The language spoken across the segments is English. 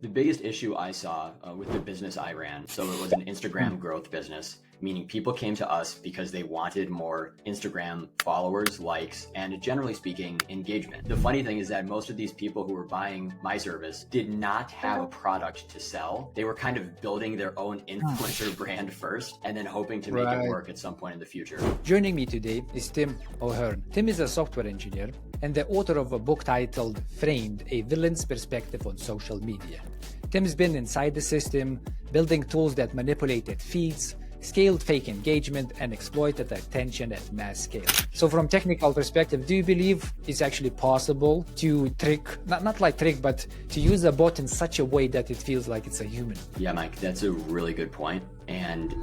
The biggest issue I saw with the business I ran, so it was an Instagram growth business, meaning people came to us because they wanted more Instagram followers, likes, and generally speaking, engagement. The funny thing is that most of these people who were buying my service did not have a product to sell. They were kind of building their own influencer brand first and then hoping to make it work at some point in the future. Joining me today is Tim O'Hearn. Tim is a software engineer and the author of a book titled Framed, A Villain's Perspective on Social Media. Tim's been inside the system, building tools that manipulated feeds, scaled fake engagement, and exploited attention at mass scale. So from technical perspective, do you believe it's actually possible to trick, not like trick, but to use a bot in such a way that it feels like it's a human? Yeah, Mike, that's a really good point. And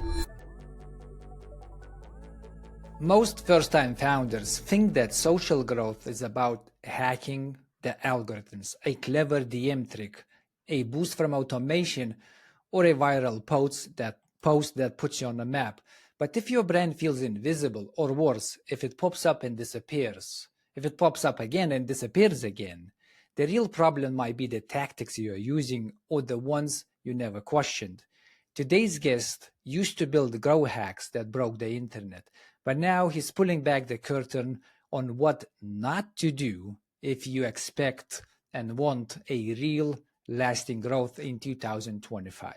most first-time founders think that social growth is about hacking the algorithms, a clever DM trick, a boost from automation, or a viral post that puts you on a map. But if your brand feels invisible, or worse, if it pops up and disappears, if it pops up again and disappears again, the real problem might be the tactics you're using or the ones you never questioned. Today's guest used to build grow hacks that broke the internet, but now he's pulling back the curtain on what not to do if you expect and want a real lasting growth in 2025.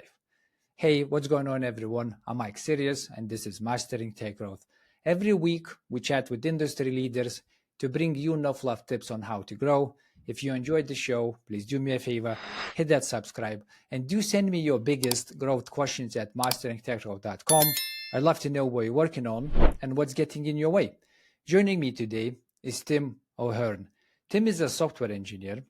Hey, what's going on, everyone? I'm Mike Sirius, and this is Mastering Tech Growth. Every week, we chat with industry leaders to bring you no-fluff tips on how to grow. If you enjoyed the show, please do me a favor, hit that subscribe, and do send me your biggest growth questions at masteringtechgrowth.com. I'd love to know what you're working on and what's getting in your way. Joining me today is Tim O'Hearn. Tim is a software engineer,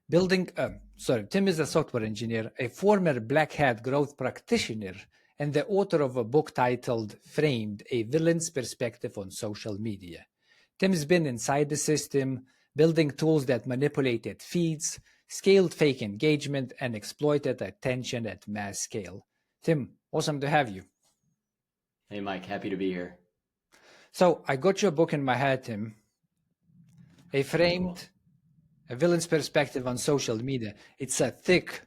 Tim is a software engineer, a former black hat growth practitioner, and the author of a book titled Framed, A Villain's Perspective on Social Media. Tim's been inside the system, building tools that manipulated feeds, scaled fake engagement, and exploited attention at mass scale. Tim, awesome to have you. Hey, Mike, happy to be here. So I got your book in my head, Tim. A Framed, A Villain's Perspective on Social Media. It's a thick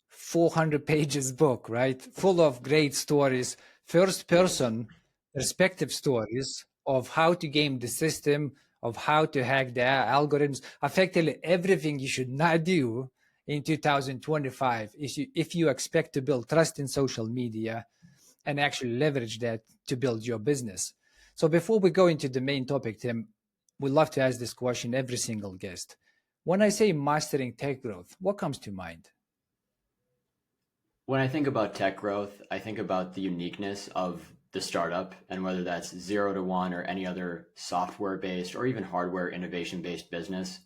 400 pages book, right? Full of great stories, first person perspective stories of how to game the system, of how to hack the algorithms, effectively everything you should not do in 2025 if you expect to build trust in social media and actually leverage that to build your business. So before we go into the main topic, Tim, we'd love to ask this question every single guest. When I say mastering tech growth, what comes to mind? When I think about tech growth, I think about the uniqueness of the startup, and whether that's 0 to 1 or any other software-based or even hardware innovation-based business,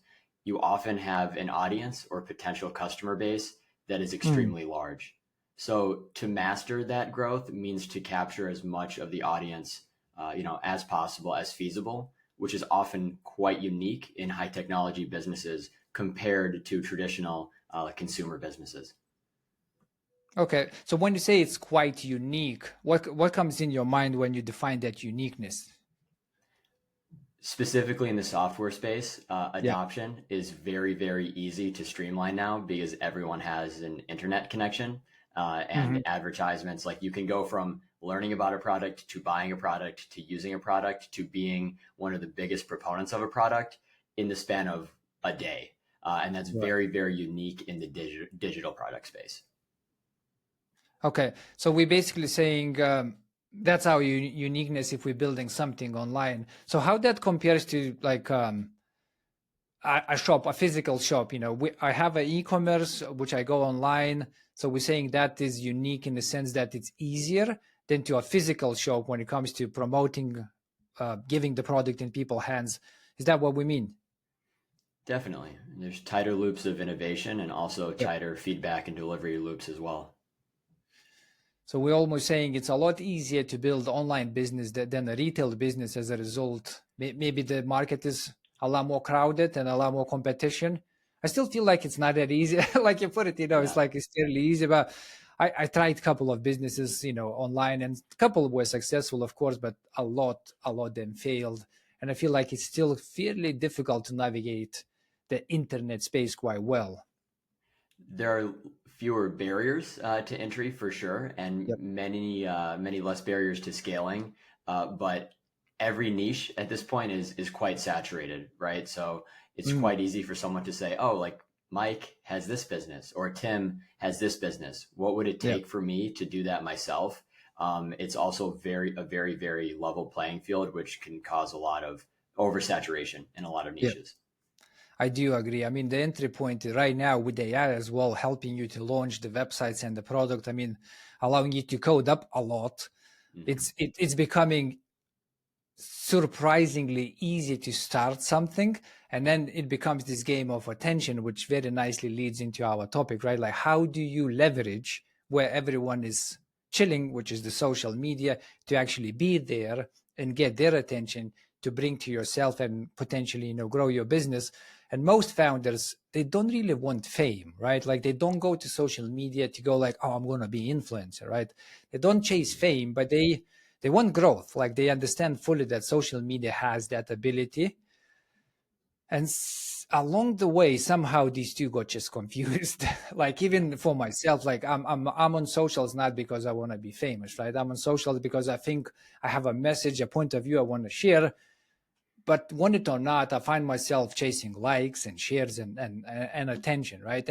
you often have an audience or potential customer base that is extremely large. So to master that growth means to capture as much of the audience, as possible, as feasible, which is often quite unique in high technology businesses compared to traditional consumer businesses. Okay, so when you say it's quite unique, what comes in your mind when you define that uniqueness? Specifically in the software space, adoption is very, very easy to streamline now because everyone has an internet connection and advertisements. Like you can go from learning about a product to buying a product to using a product to being one of the biggest proponents of a product in the span of a day. And that's very, very unique in the digital product space. Okay, so we're basically saying that's our uniqueness if we're building something online. So how that compares to like a shop, a physical shop? I have an e-commerce which I go online. So we're saying that is unique in the sense that it's easier than to a physical shop when it comes to promoting, giving the product in people's hands. Is that what we mean? Definitely. There's tighter loops of innovation and also tighter feedback and delivery loops as well. So we're almost saying it's a lot easier to build online business than a retail business as a result. Maybe the market is a lot more crowded and a lot more competition. I still feel like it's not that easy. Like you put it, it's like it's fairly easy. But I tried a couple of businesses, online, and a couple were successful, of course, but a lot of them failed. And I feel like it's still fairly difficult to navigate the internet space quite well. there are fewer barriers to entry for sure, and Yep. many less barriers to scaling. But every niche at this point is quite saturated, right? So it's Mm, quite easy for someone to say, "Oh, like Mike has this business, or Tim has this business. What would it yeah. take for me to do that myself?" It's also very level playing field, which can cause a lot of oversaturation in a lot of Yeah. niches. I do agree. I mean, the entry point right now with AI as well, helping you to launch the websites and the product. I mean, allowing you to code up a lot. Mhm. It's becoming surprisingly easy to start something, and then it becomes this game of attention, which very nicely leads into our topic, right? Like, how do you leverage where everyone is chilling, which is the social media, to actually be there and get their attention to bring to yourself and potentially, grow your business. And most founders, they don't really want fame, right? Like, they don't go to social media to go like, oh, I'm going to be influencer, right? They don't chase Mhm. fame, but they want growth. Like, they understand fully that social media has that ability. And along the way, somehow these two got just confused. Like, Yeah. even for myself, like, I'm on socials not because I want to be famous, right? I'm on socials because I think I have a message, a point of view I want to share. But want it or not, I find myself chasing likes and shares and attention, right?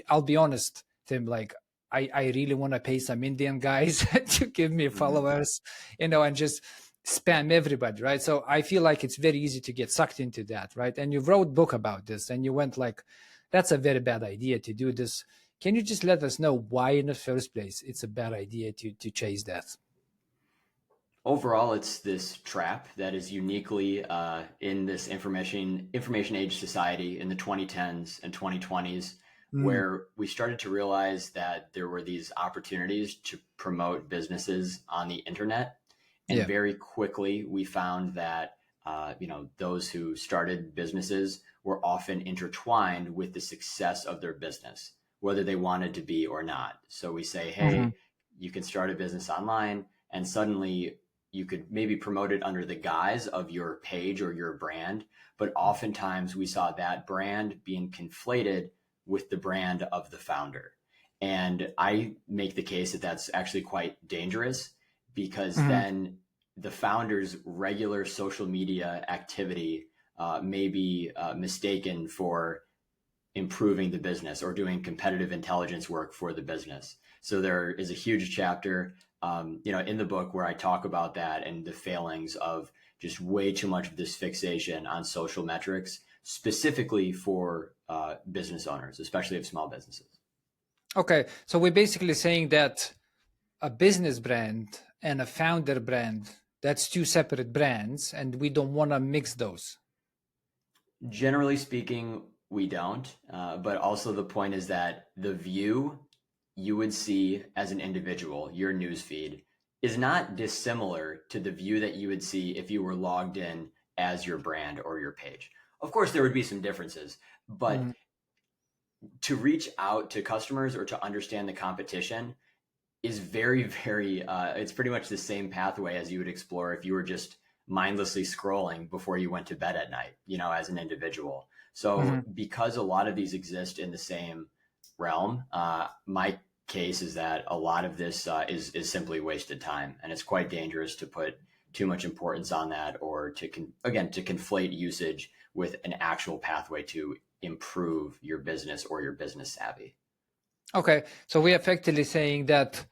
I'll be honest, Tim. Like, I really want to pay some Indian guys to give me Mhm. followers, and just spam everybody, right? So I feel like it's very easy to get sucked into that, right? And you wrote book about this, and you went like, that's a very bad idea to do this. Can you just let us know why, in the first place, it's a bad idea to chase that? Overall, it's this trap that is uniquely in this information age society in the 2010s and 2020s, Mm, where we started to realize that there were these opportunities to promote businesses on the internet, and yeah. very quickly we found that those who started businesses were often intertwined with the success of their business, whether they wanted to be or not. So we say, Hmm. hey, you can start a business online, and suddenly you could maybe promote it under the guise of your page or your brand, but oftentimes we saw that brand being conflated with the brand of the founder. And I make the case that that's actually quite dangerous, because Hmm. then the founder's regular social media activity may be mistaken for improving the business or doing competitive intelligence work for the business. So there is a huge chapter, in the book where I talk about that and the failings of just way too much of this fixation on social metrics, specifically for business owners, especially of small businesses. Okay, so we're basically saying that a business brand and a founder brand, that's two separate brands, and we don't want to mix those. Generally speaking, we don't. But also the point is that the view you would see as an individual, your newsfeed, is not dissimilar to the view that you would see if you were logged in as your brand or your page. Of course, there would be some differences, but Mhm. to reach out to customers or to understand the competition is it's pretty much the same pathway as you would explore if you were just mindlessly scrolling before you went to bed at night, as an individual. So Mhm. because a lot of these exist in the same realm, my case is that a lot of this is simply wasted time, and it's quite dangerous to put too much importance on that, or to conflate usage with an actual pathway to improve your business or your business savvy. Okay, so we're effectively saying that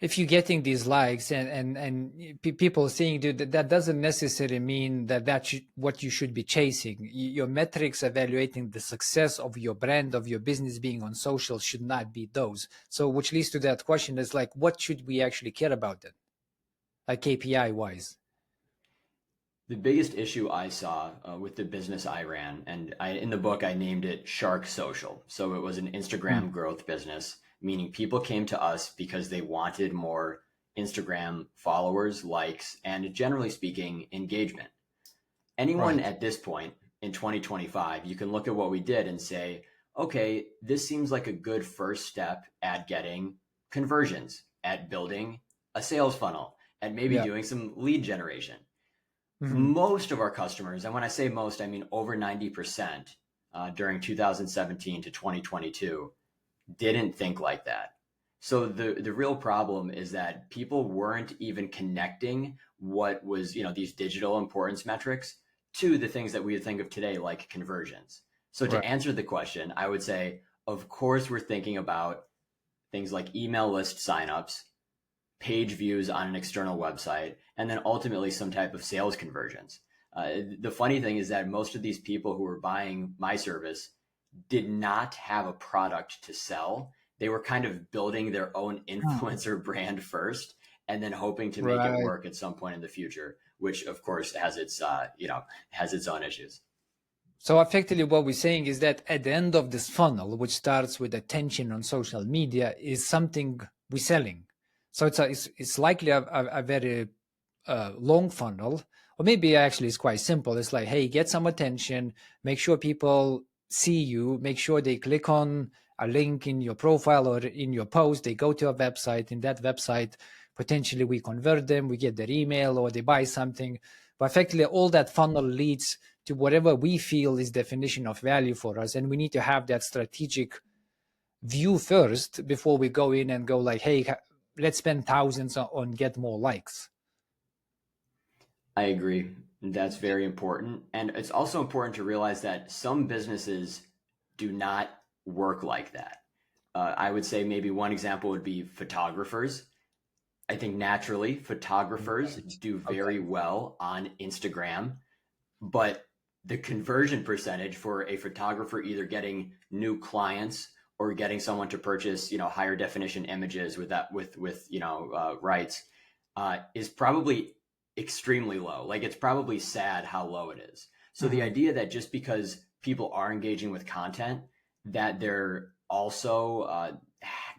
if you're getting these likes and people seeing you, that doesn't necessarily mean that what you should be chasing. Your metrics evaluating the success of your brand, of your business being on social, should not be those. So, which leads to that question: is like, what should we actually care about then, like KPI wise? The biggest issue I saw with the business I ran, and in the book I named it Shark Social. So it was an Mm, Instagram growth business, meaning people came to us because they wanted more Instagram followers, likes, and generally speaking, engagement. Anyone right. at this point in 2025, you can look at what we did and say, okay, this seems like a good first step at getting conversions, at building a sales funnel, and maybe Yeah. doing some lead generation. Hmm. Most of our customers, and when I say most, I mean over 90%, during 2017 to 2022 didn't think like that. So the real problem is that people weren't even connecting what was, these digital importance metrics to the things that we would think of today, like conversions. So to Right. answer the question, I would say, of course, we're thinking about things like email list signups, page views on an external website, and then ultimately some type of sales conversions. The funny thing is that most of these people who were buying my service did not have a product to sell. They were kind of building their own influencer brand first and then hoping to make it Right. work at some point in the future, which of course has its, has its own issues. So effectively what we're saying is that at the end of this funnel, which starts with attention on social media, is something we're selling. So it's likely a very long funnel, or maybe actually it's quite simple. It's like, hey, get some attention, make sure people see you, make sure they click on a link in your profile or in your post, they go to a website. In that website, potentially we convert them, we get their email, or they buy something. But effectively all that funnel leads to whatever we feel is definition of value for us, and we need to have that strategic view first before we go in and go like, hey, let's spend thousands on get more likes. I agree. That's very important. And it's also important to realize that some businesses do not work like that. I would say maybe one example would be photographers. I think naturally photographers do very well on Instagram, but the conversion percentage for a photographer either getting new clients or getting someone to purchase, higher definition images with rights, is probably extremely low. Like, it's probably sad how low it is. So the idea that just because people are engaging with content, that they're also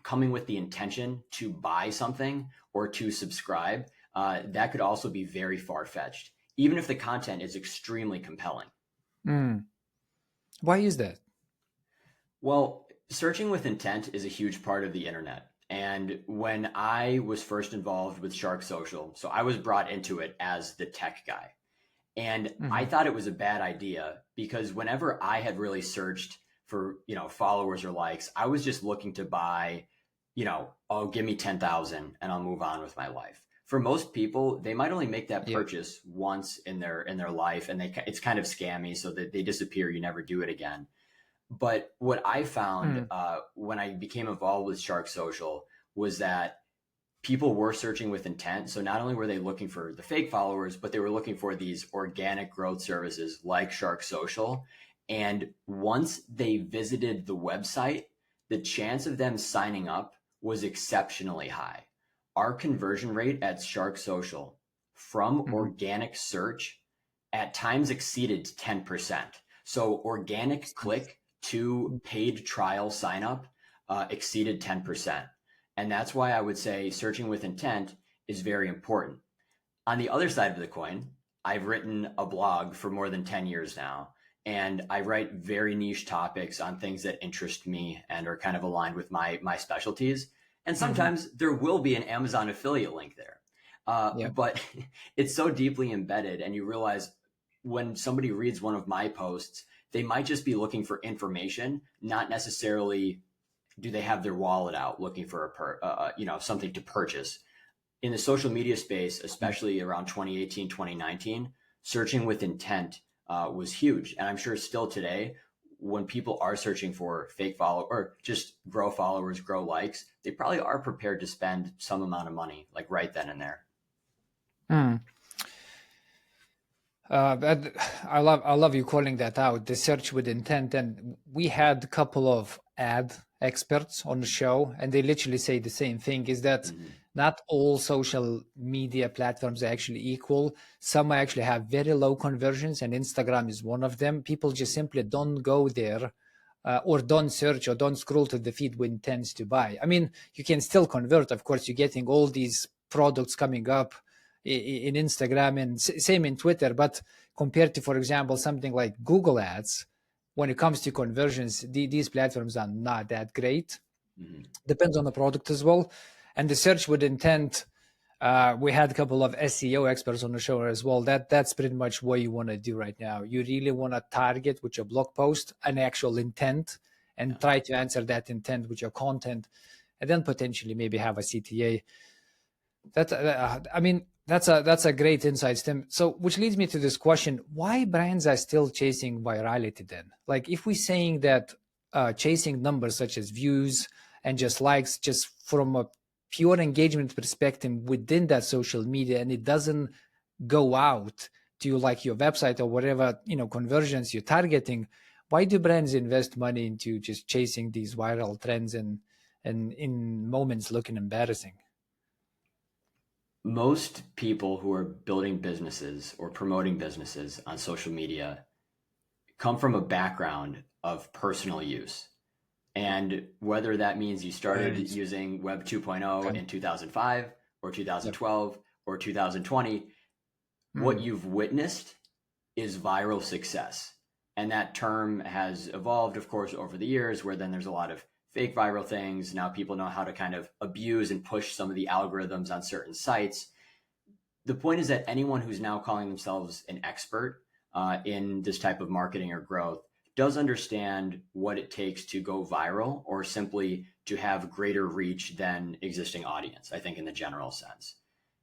coming with the intention to buy something or to subscribe, that could also be very far-fetched, even if the content is extremely compelling. Why is that? Well, searching with intent is a huge part of the internet. And when I was first involved with Shark Social, so I was brought into it as the tech guy. And I thought it was a bad idea because whenever I had really searched for, followers or likes, I was just looking to buy, oh, give me 10,000 and I'll move on with my life. For most people, they might only make that purchase once in their life, and it's kind of scammy, so that they disappear. You never do it again. But what I found when I became involved with Shark Social was that people were searching with intent. So not only were they looking for the fake followers, but they were looking for these organic growth services like Shark Social. And once they visited the website, the chance of them signing up was exceptionally high. Our conversion rate at Shark Social from organic search at times exceeded 10%. So organic click to paid trial sign up exceeded 10%. And that's why I would say searching with intent is very important. On the other side of the coin, I've written a blog for more than 10 years now, and I write very niche topics on things that interest me and are kind of aligned with my specialties. And sometimes there will be an Amazon affiliate link there. But it's so deeply embedded, and you realize when somebody reads one of my posts, they might just be looking for information, not necessarily do they have their wallet out looking for something to purchase. In the social media space, especially around 2018, 2019, searching with intent was huge. And I'm sure still today, when people are searching for fake follow or just grow followers, grow likes, they probably are prepared to spend some amount of money, like right then and there. But I love you calling that out, the search with intent. And we had a couple of ad experts on the show, and they literally say the same thing: is that not all social media platforms are actually equal. Some actually have very low conversions, and Instagram is one of them. People just simply don't go there. Or don't search or don't scroll to the feed with intents to buy. I mean, you can still convert. Of course, you're getting all these products coming up in Instagram and same in Twitter. But compared to, for example, something like Google Ads, when it comes to conversions, these platforms are not that great. Depends on the product as well. And the search with intent, We had a couple of SEO experts on the show as well. That's pretty much what you want to do right now. You really want to target with your blog post an actual intent and Yeah. try to answer that intent with your content, and then potentially maybe have a CTA. I mean, that's a great insight, Tim. So, which leads me to this question: why brands are still chasing virality? Then, like, if we're saying that chasing numbers such as views and just likes, just from a pure engagement perspective within that social media, and it doesn't go out to like your website or whatever conversions you're targeting, why do brands invest money into just chasing these viral trends and in moments looking embarrassing? Most people who are building businesses or promoting businesses on social media come from a background of personal use. And whether that means you started Right. using Web 2.0 Okay. in 2005 or Yep. 2012 or 2020, what Mm. you've witnessed is viral success. And that term has evolved, of course, over the years, where then there's a lot of fake viral things. Now people know how to kind of abuse and push some of the algorithms on certain sites. The point is that anyone who's now calling themselves an expert in this type of marketing or growth does understand what it takes to go viral or simply to have greater reach than existing audience, I think, in the general sense.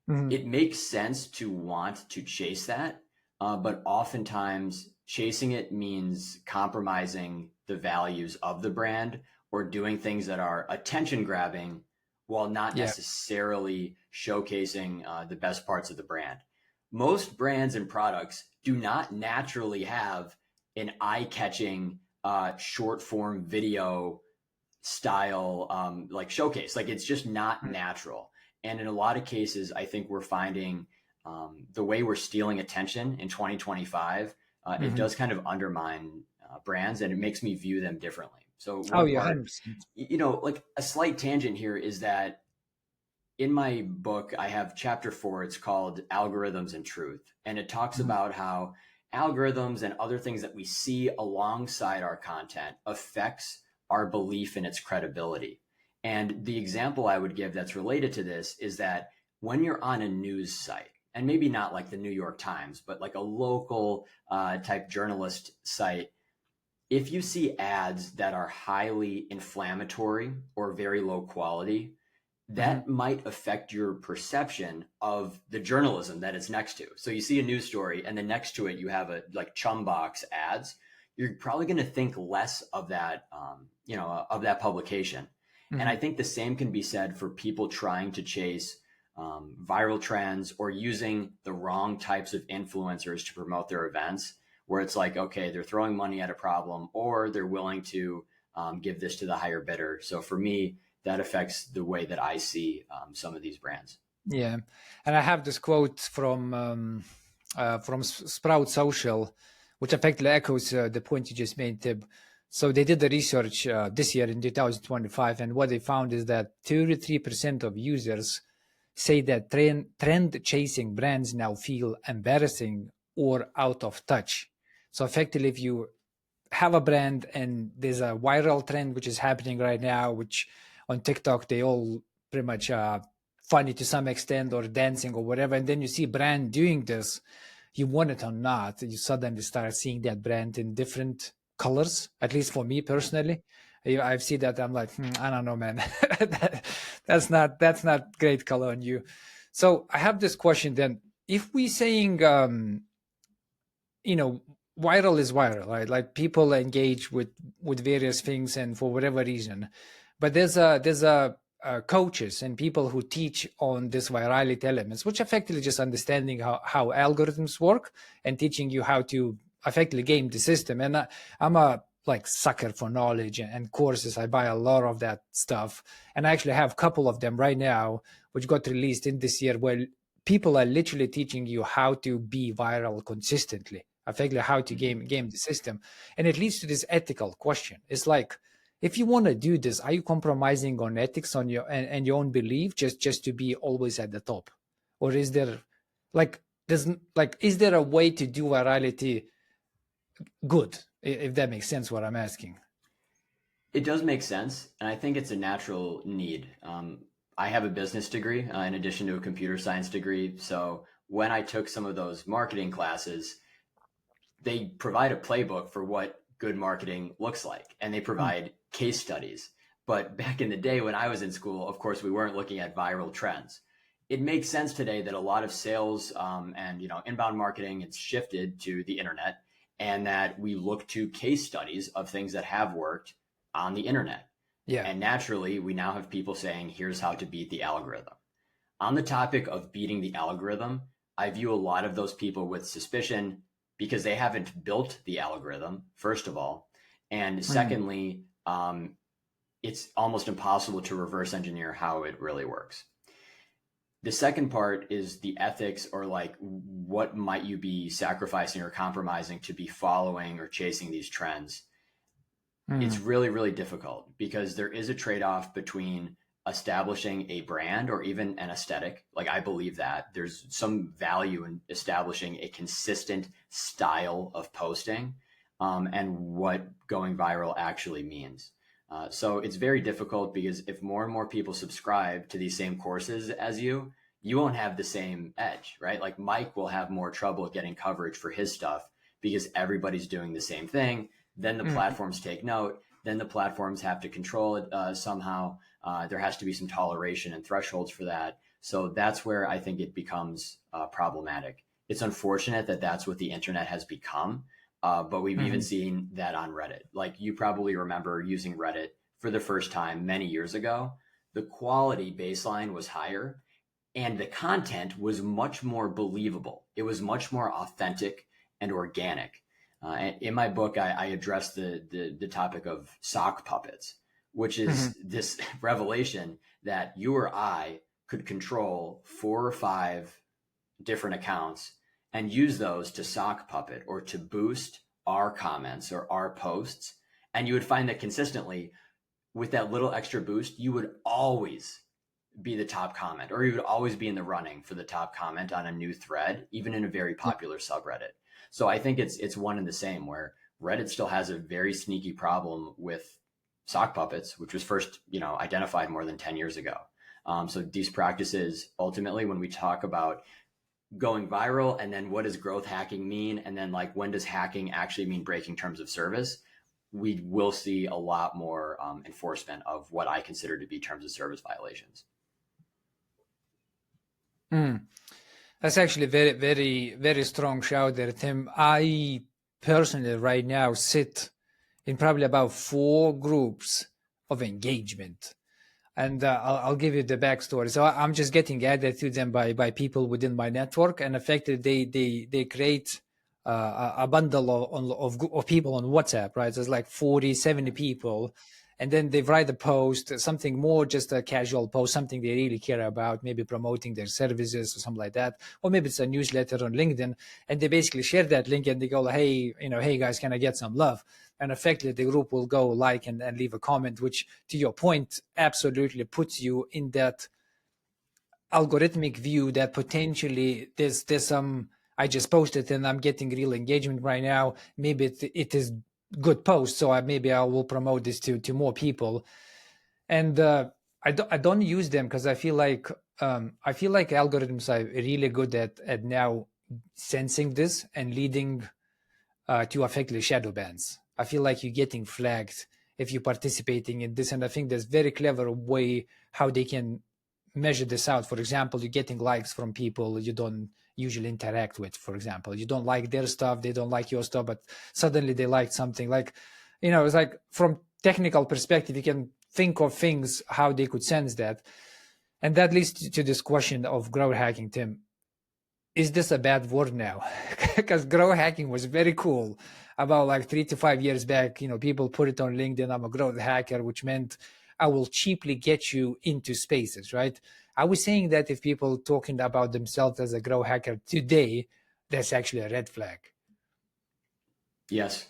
Mhm. It makes sense to want to chase that, but oftentimes chasing it means compromising the values of the brand or doing things that are attention grabbing while not Yeah. necessarily showcasing the best parts of the brand. Most brands and products do not naturally have an eye-catching short form video style like showcase. Like it's just not natural. And in a lot of cases, I think we're finding the way we're stealing attention in 2025, it Mhm. does kind of undermine brands and it makes me view them differently. So Oh, one yeah, part, 100%. like a slight tangent here is that in my book, I have chapter 4. It's called Algorithms and Truth. And it talks Mhm. about how algorithms and other things that we see alongside our content affects our belief in its credibility. And the example I would give that's related to this is that when you're on a news site, and maybe not like the New York Times, but like a local type journalist site, if you see ads that are highly inflammatory or very low quality, Mhm. that might affect your perception of the journalism that it's next to. So you see a news story and then next to it you have a like chumbox ads. You're probably going to think less of that, of that publication. And I Mhm. think the same can be said for people trying to chase viral trends or using the wrong types of influencers to promote their events, where it's like, okay, they're throwing money at a problem or they're willing to give this to the higher bidder. So for me, that affects the way that I see some of these brands. Yeah, and I have this quote from Sprout Social, which effectively echoes the point you just made, Tib. So they did the research this year in 2025, and what they found is that 33% of users say that trend chasing brands now feel embarrassing or out of touch. So effectively, if you have a brand and there's a viral trend which is happening right now, which on TikTok they all pretty much funny to some extent or dancing or whatever, and then you see brand doing this, you want it or not, you suddenly start seeing that brand in different colors. At least for me personally, I've seen that. I'm like, I don't know, man. That's not great color on you. So I have this question then. If we saying you know viral is viral, right? Like people engage with various things and for whatever reason, but there's coaches and people who teach on this virality elements, which effectively just understanding how algorithms work and teaching you how to effectively game the system. And I'm a like sucker for knowledge and courses. I buy a lot of that stuff, and I actually have a couple of them right now which got released in this year where people are literally teaching you how to be viral consistently, effectively how to Mm-hmm. game the system. And it leads to this ethical question. It's like, if you want to do this, are you compromising on ethics on your and your own belief just to be always at the top? Or is there like is there a way to do virality good, if that makes sense what I'm asking? It does make sense, and I think it's a natural need. I have a business degree in addition to a computer science degree. So when I took some of those marketing classes, they provide a playbook for what good marketing looks like, and they Mm. provide case studies. But back in the day when I was in school, of course, we weren't looking at viral trends. It makes sense today that a lot of sales and inbound marketing it's shifted to the internet, and that we look to case studies of things that have worked on the internet. Yeah. And naturally, we now have people saying, "Here's how to beat the algorithm." On the topic of beating the algorithm, I view a lot of those people with suspicion because they haven't built the algorithm, first of all. And Mm. secondly, it's almost impossible to reverse engineer how it really works. The second part is the ethics, or like what might you be sacrificing or compromising to be following or chasing these trends. It's Mm. really, really difficult because there is a trade-off between establishing a brand or even an aesthetic. Like, I believe that there's some value in establishing a consistent style of posting, and what going viral actually means. So it's very difficult because if more and more people subscribe to these same courses as you won't have the same edge, right? Like, Mike will have more trouble getting coverage for his stuff because everybody's doing the same thing. Then the Mm. platforms take note. Then the platforms have to control it somehow. There has to be some toleration and thresholds for that. So that's where I think it becomes problematic. It's unfortunate that that's what the internet has become, but we've even Mhm. seen that on Reddit. Like, you probably remember using Reddit for the first time many years ago. The quality baseline was higher, and the content was much more believable. It was much more authentic and organic. And in my book, I address the topic of sock puppets, which Mhm. is this revelation that you or I could control 4 or 5 different accounts and use those to sock puppet or to boost our comments or our posts. And you would find that consistently, with that little extra boost, you would always be the top comment, or you would always be in the running for the top comment on a new thread, even in a very Yeah. popular subreddit. So I think it's one and the same, where Reddit still has a very sneaky problem with sock puppets, which was first identified more than 10 years ago. So these practices, ultimately, when we talk about going viral, and then what does growth hacking mean, and then like when does hacking actually mean breaking terms of service, we will see a lot more enforcement of what I consider to be terms of service violations. Mm. That's actually very, very, very strong shout there, Tim. I personally right now sit in probably about 4 groups of engagement. And I'll give you the backstory. So I'm just getting added to them by people within my network, and effectively they create a bundle of people on WhatsApp, right? There's like 40, 70 people, and then they write a post, something more just a casual post, something they really care about, maybe promoting their services or something like that, or maybe it's a newsletter on LinkedIn, and they basically share that link and they go, hey, hey guys, can I get some love? And effectively the group will go like and leave a comment, which to your point absolutely puts you in that algorithmic view that potentially there's some, I just posted and I'm getting real engagement right now, maybe it is good post, so maybe I will promote this to more people. And I don't use them because I feel like algorithms are really good at now sensing this and leading to effectively shadow bans. I feel like you're getting flagged if you're participating in this, and I think there's very clever way how they can measure this out. For example, you're getting likes from people you don't usually interact with. For example, you don't like their stuff, they don't like your stuff, but suddenly they like something. Like, it's like from technical perspective, you can think of things how they could sense that, and that leads to this question of growth hacking, Tim. Is this a bad word now? Because growth hacking was very cool about like 3 to 5 years back. People put it on LinkedIn. I'm a growth hacker, which meant I will cheaply get you into spaces, right? I was saying that if people talking about themselves as a growth hacker today, that's actually a red flag. Yes.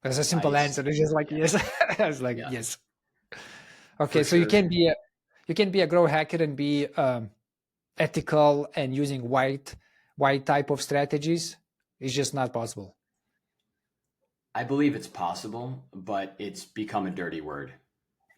That's a I simple answer. It's just like Yeah, yes. I was like yeah, yes. for Okay, so you sure. can be a growth hacker and be ethical and using white type of strategies. It's just not possible. I believe it's possible, but it's become a dirty word.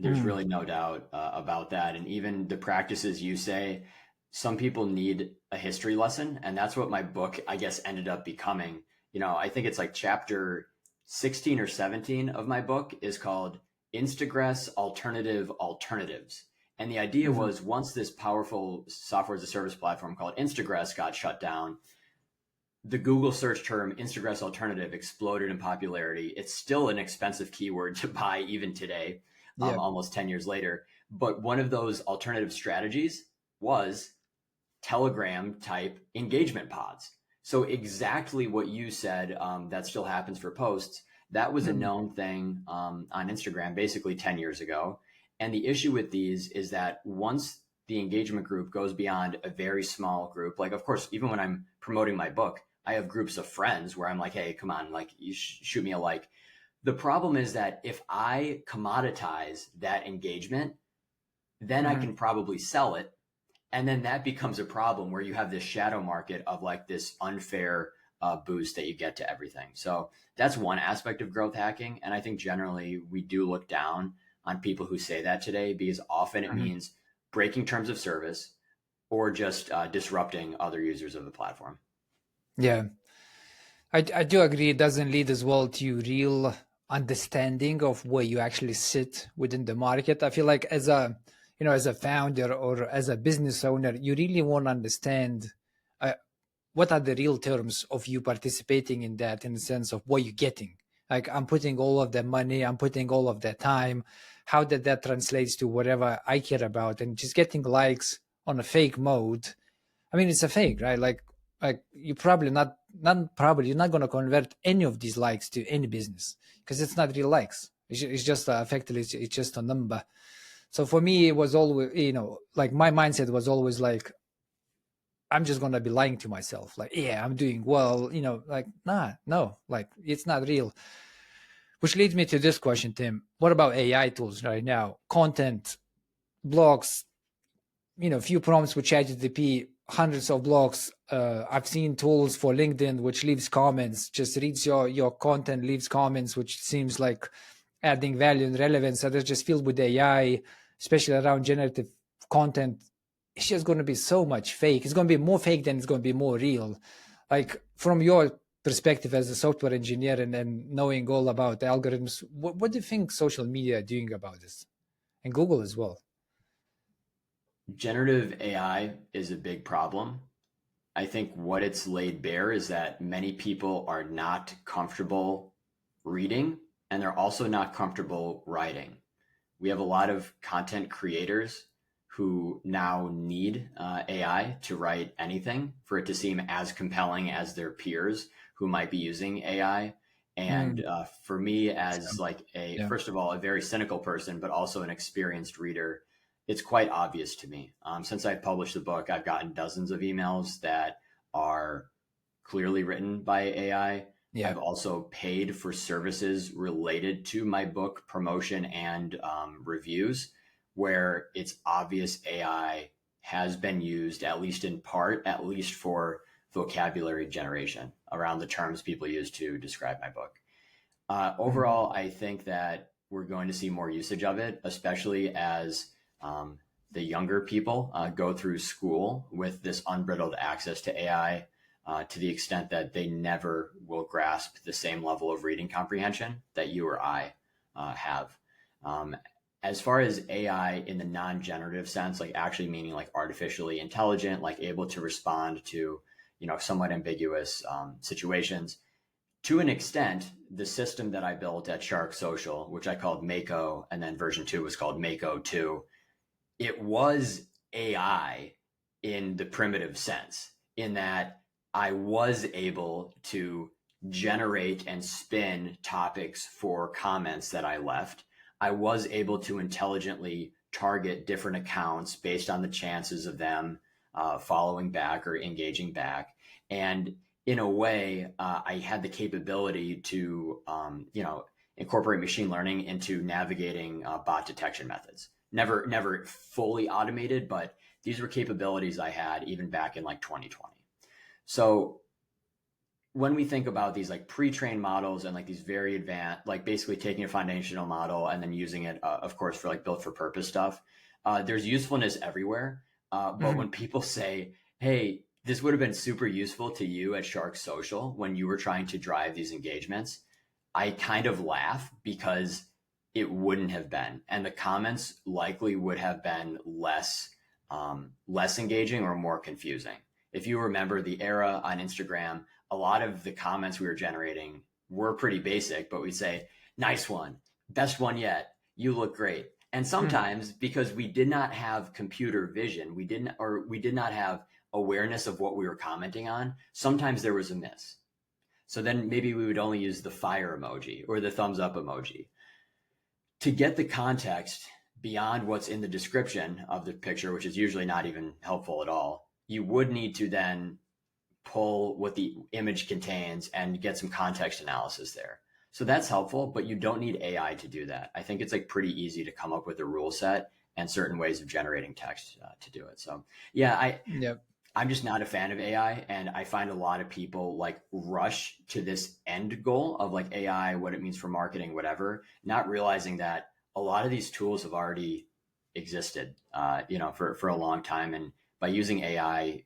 There's really no doubt about that. And even the practices you say, some people need a history lesson. And that's what my book, I guess, ended up becoming. I think it's like chapter 16 or 17 of my book is called Instagress Alternative Alternatives. And the idea Mm-hmm. was once this powerful software as a service platform called Instagress got shut down, the Google search term Instagress alternative exploded in popularity. It's still an expensive keyword to buy even today, Yeah. almost 10 years later. But one of those alternative strategies was Telegram type engagement pods. So exactly what you said, that still happens for posts. That was a Mm-hmm. known thing on Instagram basically 10 years ago. And the issue with these is that once the engagement group goes beyond a very small group, like, of course, even when I'm promoting my book, I have groups of friends where I'm like, hey, come on, like, you shoot me a like. The problem is that if I commoditize that engagement, then I Mm-hmm. can probably sell it, and then that becomes a problem where you have this shadow market of like this unfair boost that you get to everything. So that's one aspect of growth hacking. And I think generally we do look down on people who say that today because often it Mm-hmm. means breaking terms of service or just disrupting other users of the platform. Yeah. I do agree it doesn't lead as well to real understanding of where you actually sit within the market. I feel like as a founder or as a business owner, you really want to understand uh, what are the real terms of you participating in that, in the sense of what you're getting. Like, I'm putting all of the money, I'm putting all of the time. How did that translates to whatever I care about? And just getting likes on a fake mode, I mean, it's a fake, right? Like you probably not probably you're not going to convert any of these likes to any business because it's not real likes. It's just effectively it's just a number. So for me, it was always, like my mindset was always like, I'm just going to be lying to myself. Like, yeah, I'm doing well, like, nah, no, like it's not real. Which leads me to this question, Tim. What about AI tools right now? Content, blogs, few prompts with ChatGPT, hundreds of blogs. I've seen tools for LinkedIn which leaves comments, just reads your content, leaves comments, which seems like adding value and relevance. So they're just filled with AI, especially around generative content. It's just going to be so much fake. It's going to be more fake than it's going to be more real. Like, from your perspective as a software engineer and knowing all about the algorithms, what do you think social media are doing about this, and Google as well? Generative AI is a big problem. I think what it's laid bare is that many people are not comfortable reading and they're also not comfortable writing. We have a lot of content creators who now need AI to write anything for it to seem as compelling as their peers who might be using AI. And Mm, for me, as like yeah. first of all, a very cynical person, but also an experienced reader, it's quite obvious to me. Since I've published the book, I've gotten dozens of emails that are clearly written by AI. Yeah. I've also paid for services related to my book promotion and reviews where it's obvious AI has been used, at least in part, at least for vocabulary generation around the terms people use to describe my book. Mhm. Overall, I think that we're going to see more usage of it, especially as the younger people go through school with this unbridled access to AI, to the extent that they never will grasp the same level of reading comprehension that you or I have. Um, as far as AI in the non-generative sense, like actually meaning like artificially intelligent, like able to respond to, somewhat ambiguous situations, to an extent, the system that I built at Shark Social, which I called Mako, and then version 2 was called Mako 2, it was AI in the primitive sense, in that I was able to generate and spin topics for comments that I left. I was able to intelligently target different accounts based on the chances of them following back or engaging back. And in a way, I had the capability to, incorporate machine learning into navigating bot detection methods. Never fully automated, but these were capabilities I had even back in like 2020. So when we think about these like pre-trained models and like these very advanced, like basically taking a foundational model and then using it, of course, for like built for purpose stuff, there's usefulness everywhere. But Mhm. when people say, hey, this would have been super useful to you at Shark Social when you were trying to drive these engagements, I kind of laugh because it wouldn't have been. And the comments likely would have been less engaging or more confusing. If you remember the era on Instagram, a lot of the comments we were generating were pretty basic, but we'd say, nice one, best one yet, you look great. And Mhm. sometimes because we did not have computer vision, we did not have awareness of what we were commenting on, sometimes there was a miss. So then maybe we would only use the fire emoji or the thumbs up emoji. To get the context beyond what's in the description of the picture, which is usually not even helpful at all, you would need to then pull what the image contains and get some context analysis there. So that's helpful, but you don't need AI to do that. I think it's like pretty easy to come up with a rule set and certain ways of generating text to do it. So yeah, Yep. I'm just not a fan of AI, and I find a lot of people like rush to this end goal of like AI, what it means for marketing, whatever, not realizing that a lot of these tools have already existed, for a long time. And by using AI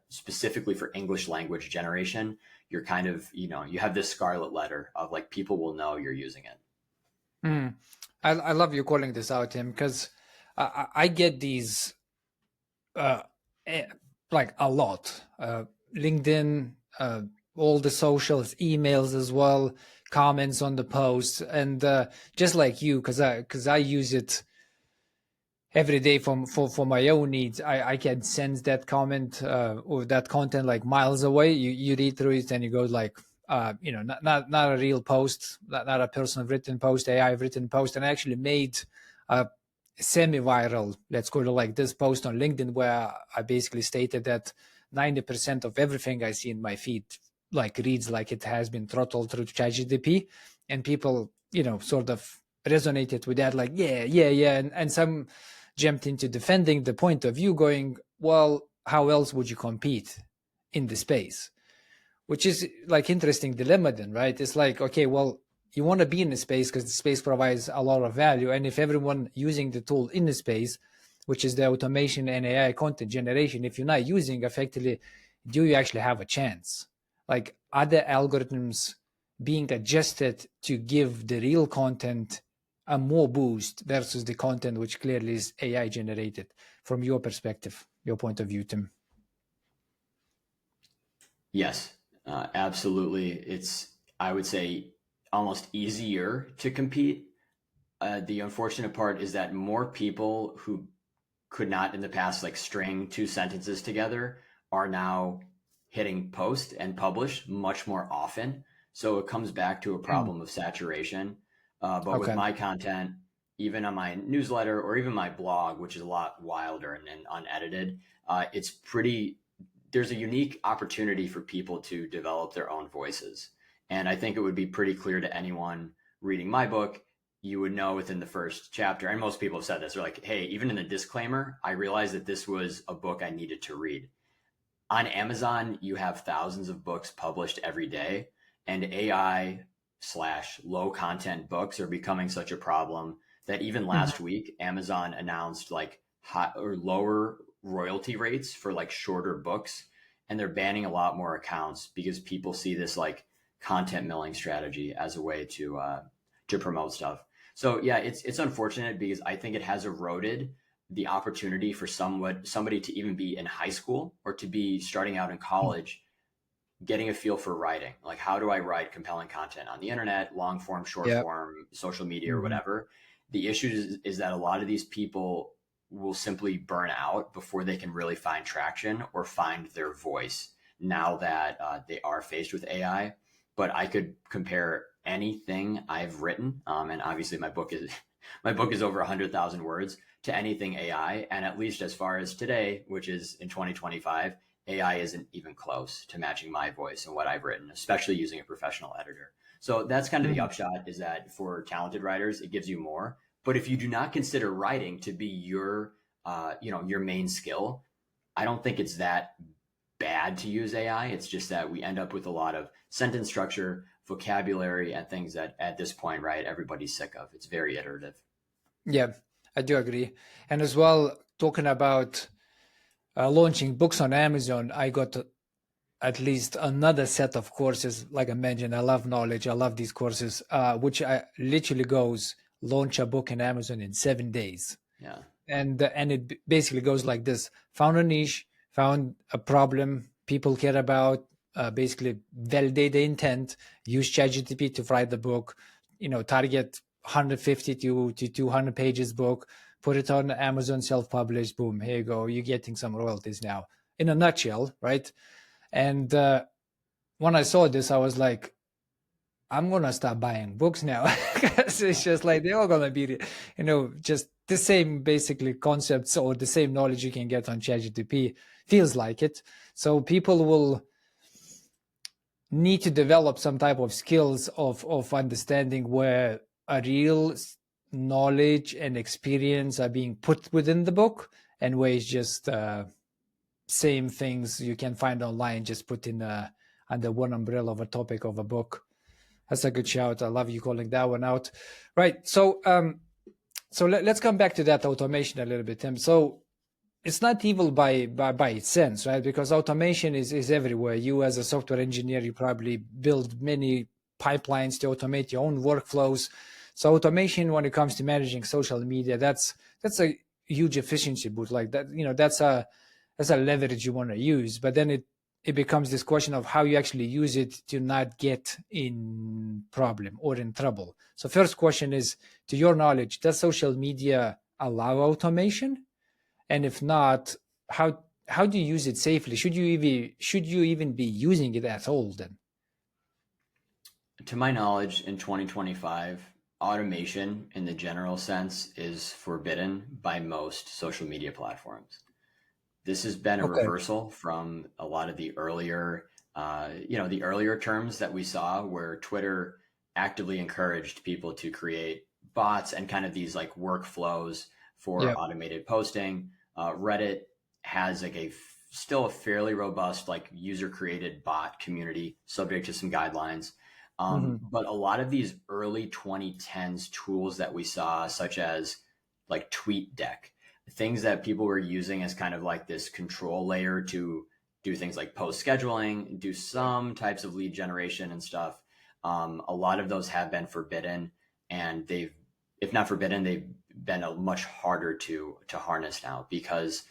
specifically for English language generation, you're kind of, you have this scarlet letter of like people will know you're using it. Mm. I love you calling this out, Tim, because I get these uh, eh, like a lot. LinkedIn, all the socials, emails as well, comments on the posts, and just like you, because I use it every day for my own needs. I can sense that comment or that content like miles away. You read through it and you go like, not a real post, not a personal written post, AI written post, and I actually made a semi-viral, let's call it like this post on LinkedIn where I basically stated that 90% of everything I see in my feed like reads like it has been throttled through ChatGPT, and people sort of resonated with that, like yeah, and some jumped into defending the point of view, going, well, how else would you compete in the space? Which is like interesting dilemma then, right? It's like, okay, well, you want to be in the space because the space provides a lot of value. And if everyone using the tool in the space, which is the automation and AI content generation, if you're not using effectively, do you actually have a chance? Like, are the algorithms being adjusted to give the real content a more boost versus the content which clearly is AI generated from your perspective, your point of view, Tim? Yes, absolutely. It's, I would say, almost easier to compete. The unfortunate part is that more people who could not in the past like string two sentences together are now hitting post and publish much more often. So it comes back to a Mm, problem of saturation. But with okay. my content, even on my newsletter or even my blog, which is a lot wilder and unedited, it's pretty, there's a unique opportunity for people to develop their own voices. And I think it would be pretty clear to anyone reading my book, you would know within the first chapter, and most people have said this, they're like, hey, even in the disclaimer, I realized that this was a book I needed to read. On Amazon, you have thousands of books published every day, and AI slash low content books are becoming such a problem that even last Mhm. week, Amazon announced like high or lower royalty rates for like shorter books. And they're banning a lot more accounts because people see this like content milling strategy as a way to promote stuff. So yeah, it's unfortunate because I think it has eroded the opportunity for somebody to even be in high school or to be starting out in college, getting a feel for writing. Like, how do I write compelling content on the internet, long form, short Yeah. form, social media, or Mhm. whatever? The issue is that a lot of these people will simply burn out before they can really find traction or find their voice now that they are faced with AI. But I could compare anything I've written, and obviously my book is my book is over 100,000 words, to anything AI, and at least as far as today, which is in 2025, AI isn't even close to matching my voice and what I've written, especially using a professional editor. So that's kind of the Mhm. upshot, is that for talented writers, it gives you more. But if you do not consider writing to be your, your main skill, I don't think it's that bad to use AI. It's just that we end up with a lot of sentence structure, vocabulary, and things that at this point, right, everybody's sick of. It's very iterative. Yeah, I do agree. And as well, talking about launching books on Amazon, I got at least another set of courses. Like I mentioned, I love knowledge. I love these courses, which I literally goes launch a book in Amazon in 7 days. Yeah. And it basically goes like this: found a niche, found a problem people care about, basically validate the intent, use ChatGPT to write the book, target 150 to 200 pages book, put it on Amazon, self-published, boom, here you go, you're getting some royalties now, in a nutshell, right? And when I saw this, I was like, I'm gonna start buying books now, because it's just like they're all gonna be, just the same basically concepts or the same knowledge you can get on ChatGPT. Feels like it. So people will need to develop some type of skills of understanding where a real knowledge and experience are being put within the book, and where it's just same things you can find online, just put in under one umbrella of a topic of a book. That's a good shout. I love you calling that one out. Right. So let's come back to that automation a little bit, Tim. So it's not evil by its sense, right? Because automation is everywhere. You as a software engineer, you probably build many pipelines to automate your own workflows. So automation, when it comes to managing social media, that's a huge efficiency boost. Like that, that's a leverage you want to use. But then it becomes this question of how you actually use it to not get in problem or in trouble. So first question is, to your knowledge, does social media allow automation? And if not, how do you use it safely? Should you even be using it at all then? To my knowledge, in 2025, automation in the general sense is forbidden by most social media platforms. This has been a Okay. reversal from a lot of the earlier, the earlier terms that we saw where Twitter actively encouraged people to create bots and kind of these like workflows for Yeah. automated posting. Reddit has like still a fairly robust like user created bot community subject to some guidelines. Hmm. But a lot of these early 2010s tools that we saw, such as like TweetDeck, things that people were using as kind of like this control layer to do things like post scheduling, do some types of lead generation and stuff. A lot of those have been forbidden, and they've, if not forbidden, they've been a much harder to harness now because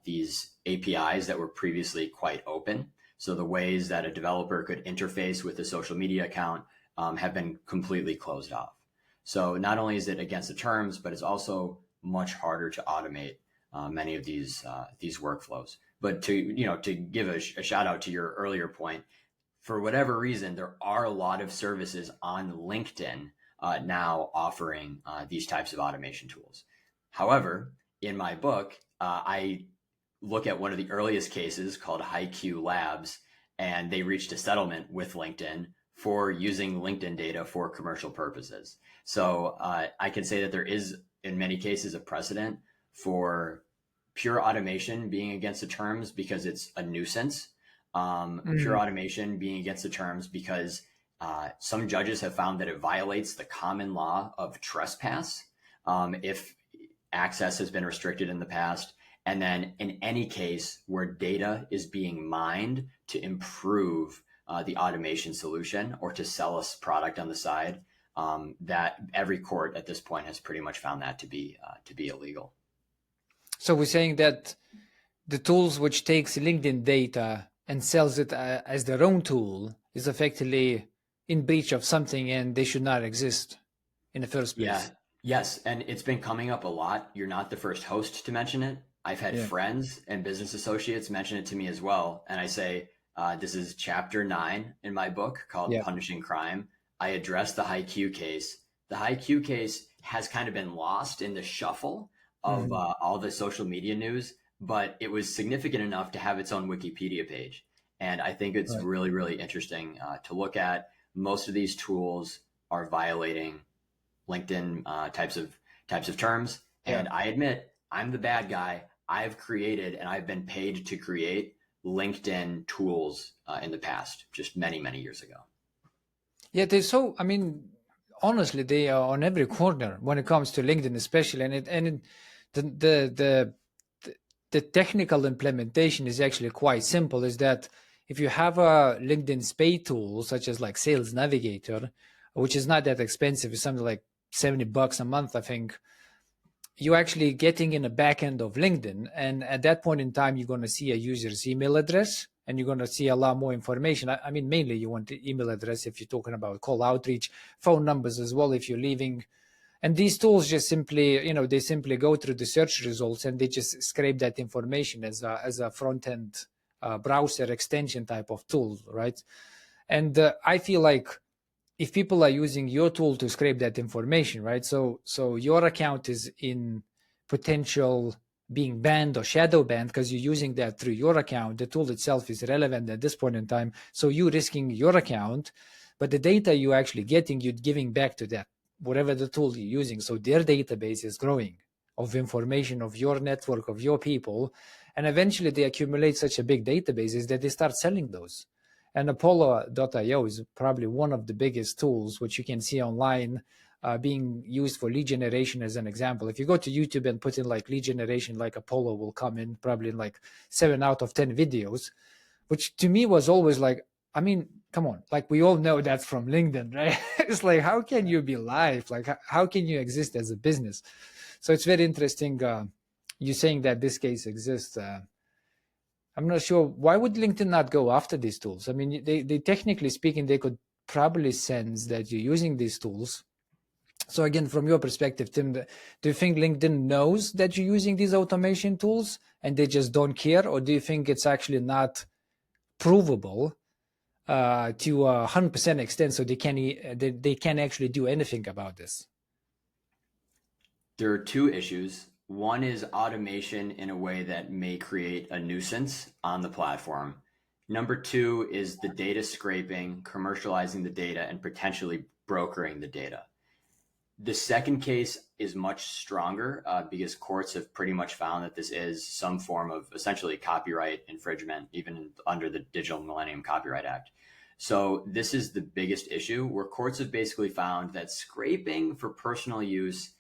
these APIs that were previously quite open. So the ways that a developer could interface with a social media account have been completely closed off. So not only is it against the terms, but it's also much harder to automate many of these workflows. But to give a shout out to your earlier point, for whatever reason, there are a lot of services on LinkedIn now offering these types of automation tools. However, in my book, I look at one of the earliest cases called HiQ Labs, and they reached a settlement with LinkedIn for using LinkedIn data for commercial purposes. So I can say that there is, in many cases, a precedent for pure automation being against the terms because it's a nuisance. Pure automation being against the terms because some judges have found that it violates the common law of trespass if access has been restricted in the past. And then in any case where data is being mined to improve the automation solution or to sell a product on the side, that every court at this point has pretty much found that to be illegal. So we're saying that the tools which takes LinkedIn data and sells it as their own tool is effectively in breach of something, and they should not exist in the first Yeah. place. Yes. And it's been coming up a lot. You're not the first host to mention it. I've had Yeah. friends and business associates mention it to me as well. And I say, this is chapter 9 in my book called Yeah. Punishing Crime. I address the HiQ case. The HiQ case has kind of been lost in the shuffle of Mhm. all the social media news, but it was significant enough to have its own Wikipedia page. And I think it's Right. really, really interesting to look at. Most of these tools are violating LinkedIn types of terms. Yeah. And I admit I'm the bad guy. I've created and I've been paid to create LinkedIn tools in the past, just many, many years ago. Yeah, I mean, honestly, they are on every corner when it comes to LinkedIn, especially, the, the the the technical implementation is actually quite simple. Is that if you have a LinkedIn pay tool such as like Sales Navigator, which is not that expensive, it's something like $70 a month, I think. You're actually getting in the back end of LinkedIn. And at that point in time, you're going to see a user's email address and you're going to see a lot more information. I mean, mainly you want the email address if you're talking about call outreach, phone numbers as well if you're leaving. And these tools just simply, they simply go through the search results and they just scrape that information as a front end browser extension type of tool, right? And I feel like if people are using your tool to scrape that information, right? So your account is in potential being banned or shadow banned because you're using that through your account. The tool itself is irrelevant at this point in time. So you risking your account, but the data you're actually getting, you're giving back to that, whatever the tool you're using. So their database is growing of information of your network, of your people. And eventually they accumulate such a big databases that they start selling those. And Apollo.io is probably one of the biggest tools, which you can see online being used for lead generation as an example. If you go to YouTube and put in like lead generation, like Apollo will come in probably in like 7 out of 10 videos, which to me was always like, I mean, come on, like we all know that's from LinkedIn, right? It's like, how can you be live? Like, how can you exist as a business? So it's very interesting you saying that this case exists. I'm not sure why would LinkedIn not go after these tools. I mean, they technically speaking, they could probably sense that you're using these tools. So again, from your perspective, Tim, do you think LinkedIn knows that you're using these automation tools and they just don't care, or do you think it's actually not provable to 100% extent, so they can actually do anything about this? There are two issues. One is automation in a way that may create a nuisance on the platform. Number two is the data scraping, commercializing the data, and potentially brokering the data. The second case is much stronger because courts have pretty much found that this is some form of essentially copyright infringement, even under the Digital Millennium Copyright Act. So this is the biggest issue, where courts have basically found that scraping for personal use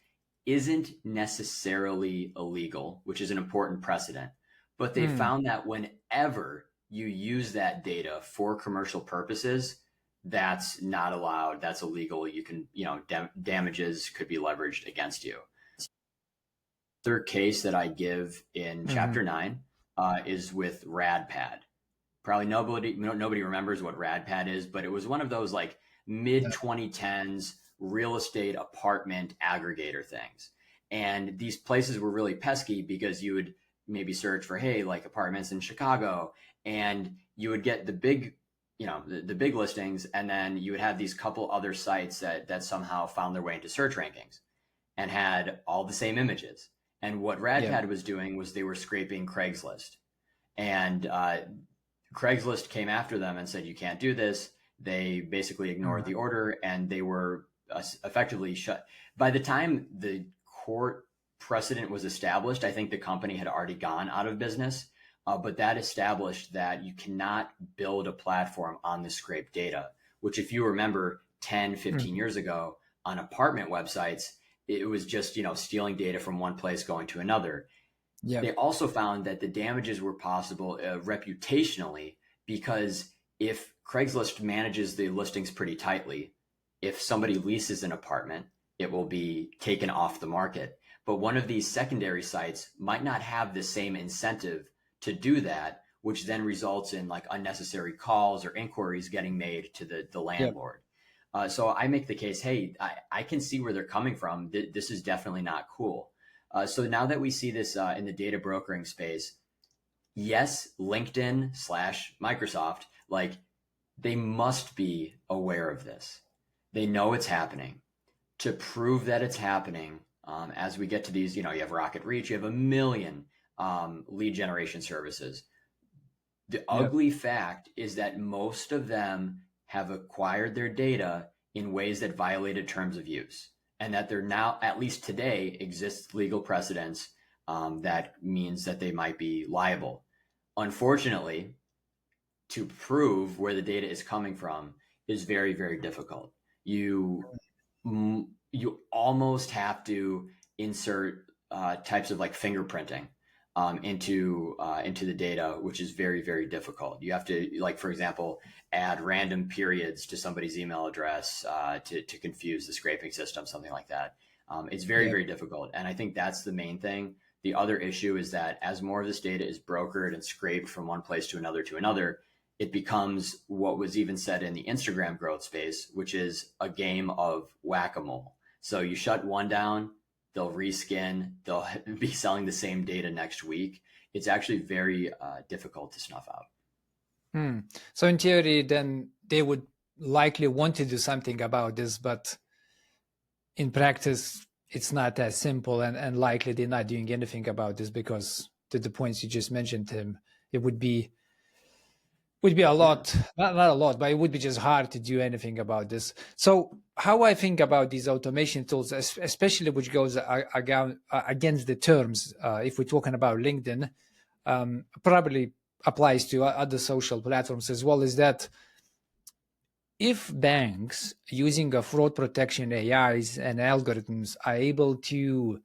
isn't necessarily illegal, which is an important precedent. But they found that whenever you use that data for commercial purposes, that's not allowed. That's illegal. You can, damages could be leveraged against you. Third case that I give in chapter 9 is with RadPad. Probably nobody remembers what RadPad is, but it was one of those like mid 2010s real estate apartment aggregator things. And these places were really pesky because you would maybe search for, hey, like apartments in Chicago, and you would get the big, the big listings. And then you would have these couple other sites that somehow found their way into search rankings and had all the same images. And what RadPad was doing was they were scraping Craigslist. And Craigslist came after them and said, you can't do this. They basically ignored the order, and they were effectively shut. By the time the court precedent was established, I think the company had already gone out of business. But that established that you cannot build a platform on the scraped data, which if you remember 10, 15 years ago on apartment websites, it was just, stealing data from one place going to another. Yeah. They also found that the damages were possible reputationally, because if Craigslist manages the listings pretty tightly, if somebody leases an apartment, it will be taken off the market. But one of these secondary sites might not have the same incentive to do that, which then results in like unnecessary calls or inquiries getting made to the landlord. So I make the case, hey, I can see where they're coming from. This is definitely not cool. So now that we see this in the data brokering space, yes, LinkedIn / Microsoft, like they must be aware of this. They know it's happening. To prove that it's happening, as we get to these, you have Rocket Reach, you have a million lead generation services. The ugly fact is that most of them have acquired their data in ways that violated terms of use, and that there now, at least today, exists legal precedents that means that they might be liable. Unfortunately, to prove where the data is coming from is very, very difficult. You almost have to insert types of like fingerprinting into the data, which is very, very difficult. You have to, like, for example, add random periods to somebody's email address to confuse the scraping system, something like that. It's very, Yeah. very difficult. And I think that's the main thing. The other issue is that as more of this data is brokered and scraped from one place to another, it becomes what was even said in the Instagram growth space, which is a game of whack-a-mole. So you shut one down, they'll reskin, they'll be selling the same data next week. It's actually very difficult to snuff out. So in theory, then they would likely want to do something about this, but in practice, it's not as simple, and likely they're not doing anything about this because to the points you just mentioned, Tim, it would be a lot, not a lot, but it would be just hard to do anything about this. So how I think about these automation tools, especially which goes against the terms, if we're talking about LinkedIn, probably applies to other social platforms as well, is that if banks using a fraud protection AIs and algorithms are able to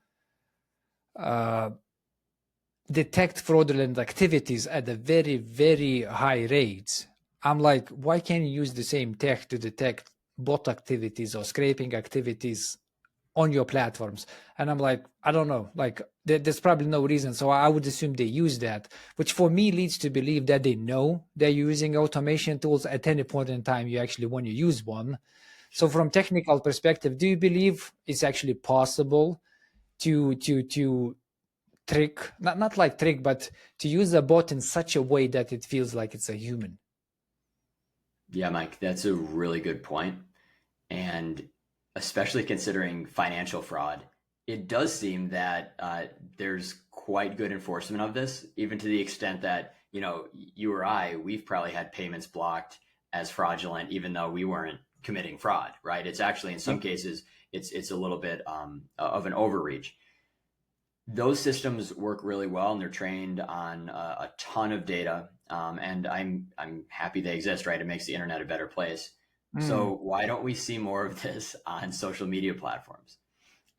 detect fraudulent activities at a very, very high rates, I'm like, why can't you use the same tech to detect bot activities or scraping activities on your platforms? And I'm like, I don't know, like there's probably no reason. So I would assume they use that, which for me leads to believe that they know they're using automation tools at any point in time you actually want to use one. So from technical perspective, do you believe it's actually possible to trick, not like trick, but to use a bot in such a way that it feels like it's a human? Yeah, Mike, that's a really good point. And especially considering financial fraud, it does seem that there's quite good enforcement of this, even to the extent that, you or I, we've probably had payments blocked as fraudulent, even though we weren't committing fraud, right? It's actually, in some cases, it's a little bit of an overreach. Those systems work really well, and they're trained on a ton of data. And I'm happy they exist, right? It makes the internet a better place. So why don't we see more of this on social media platforms?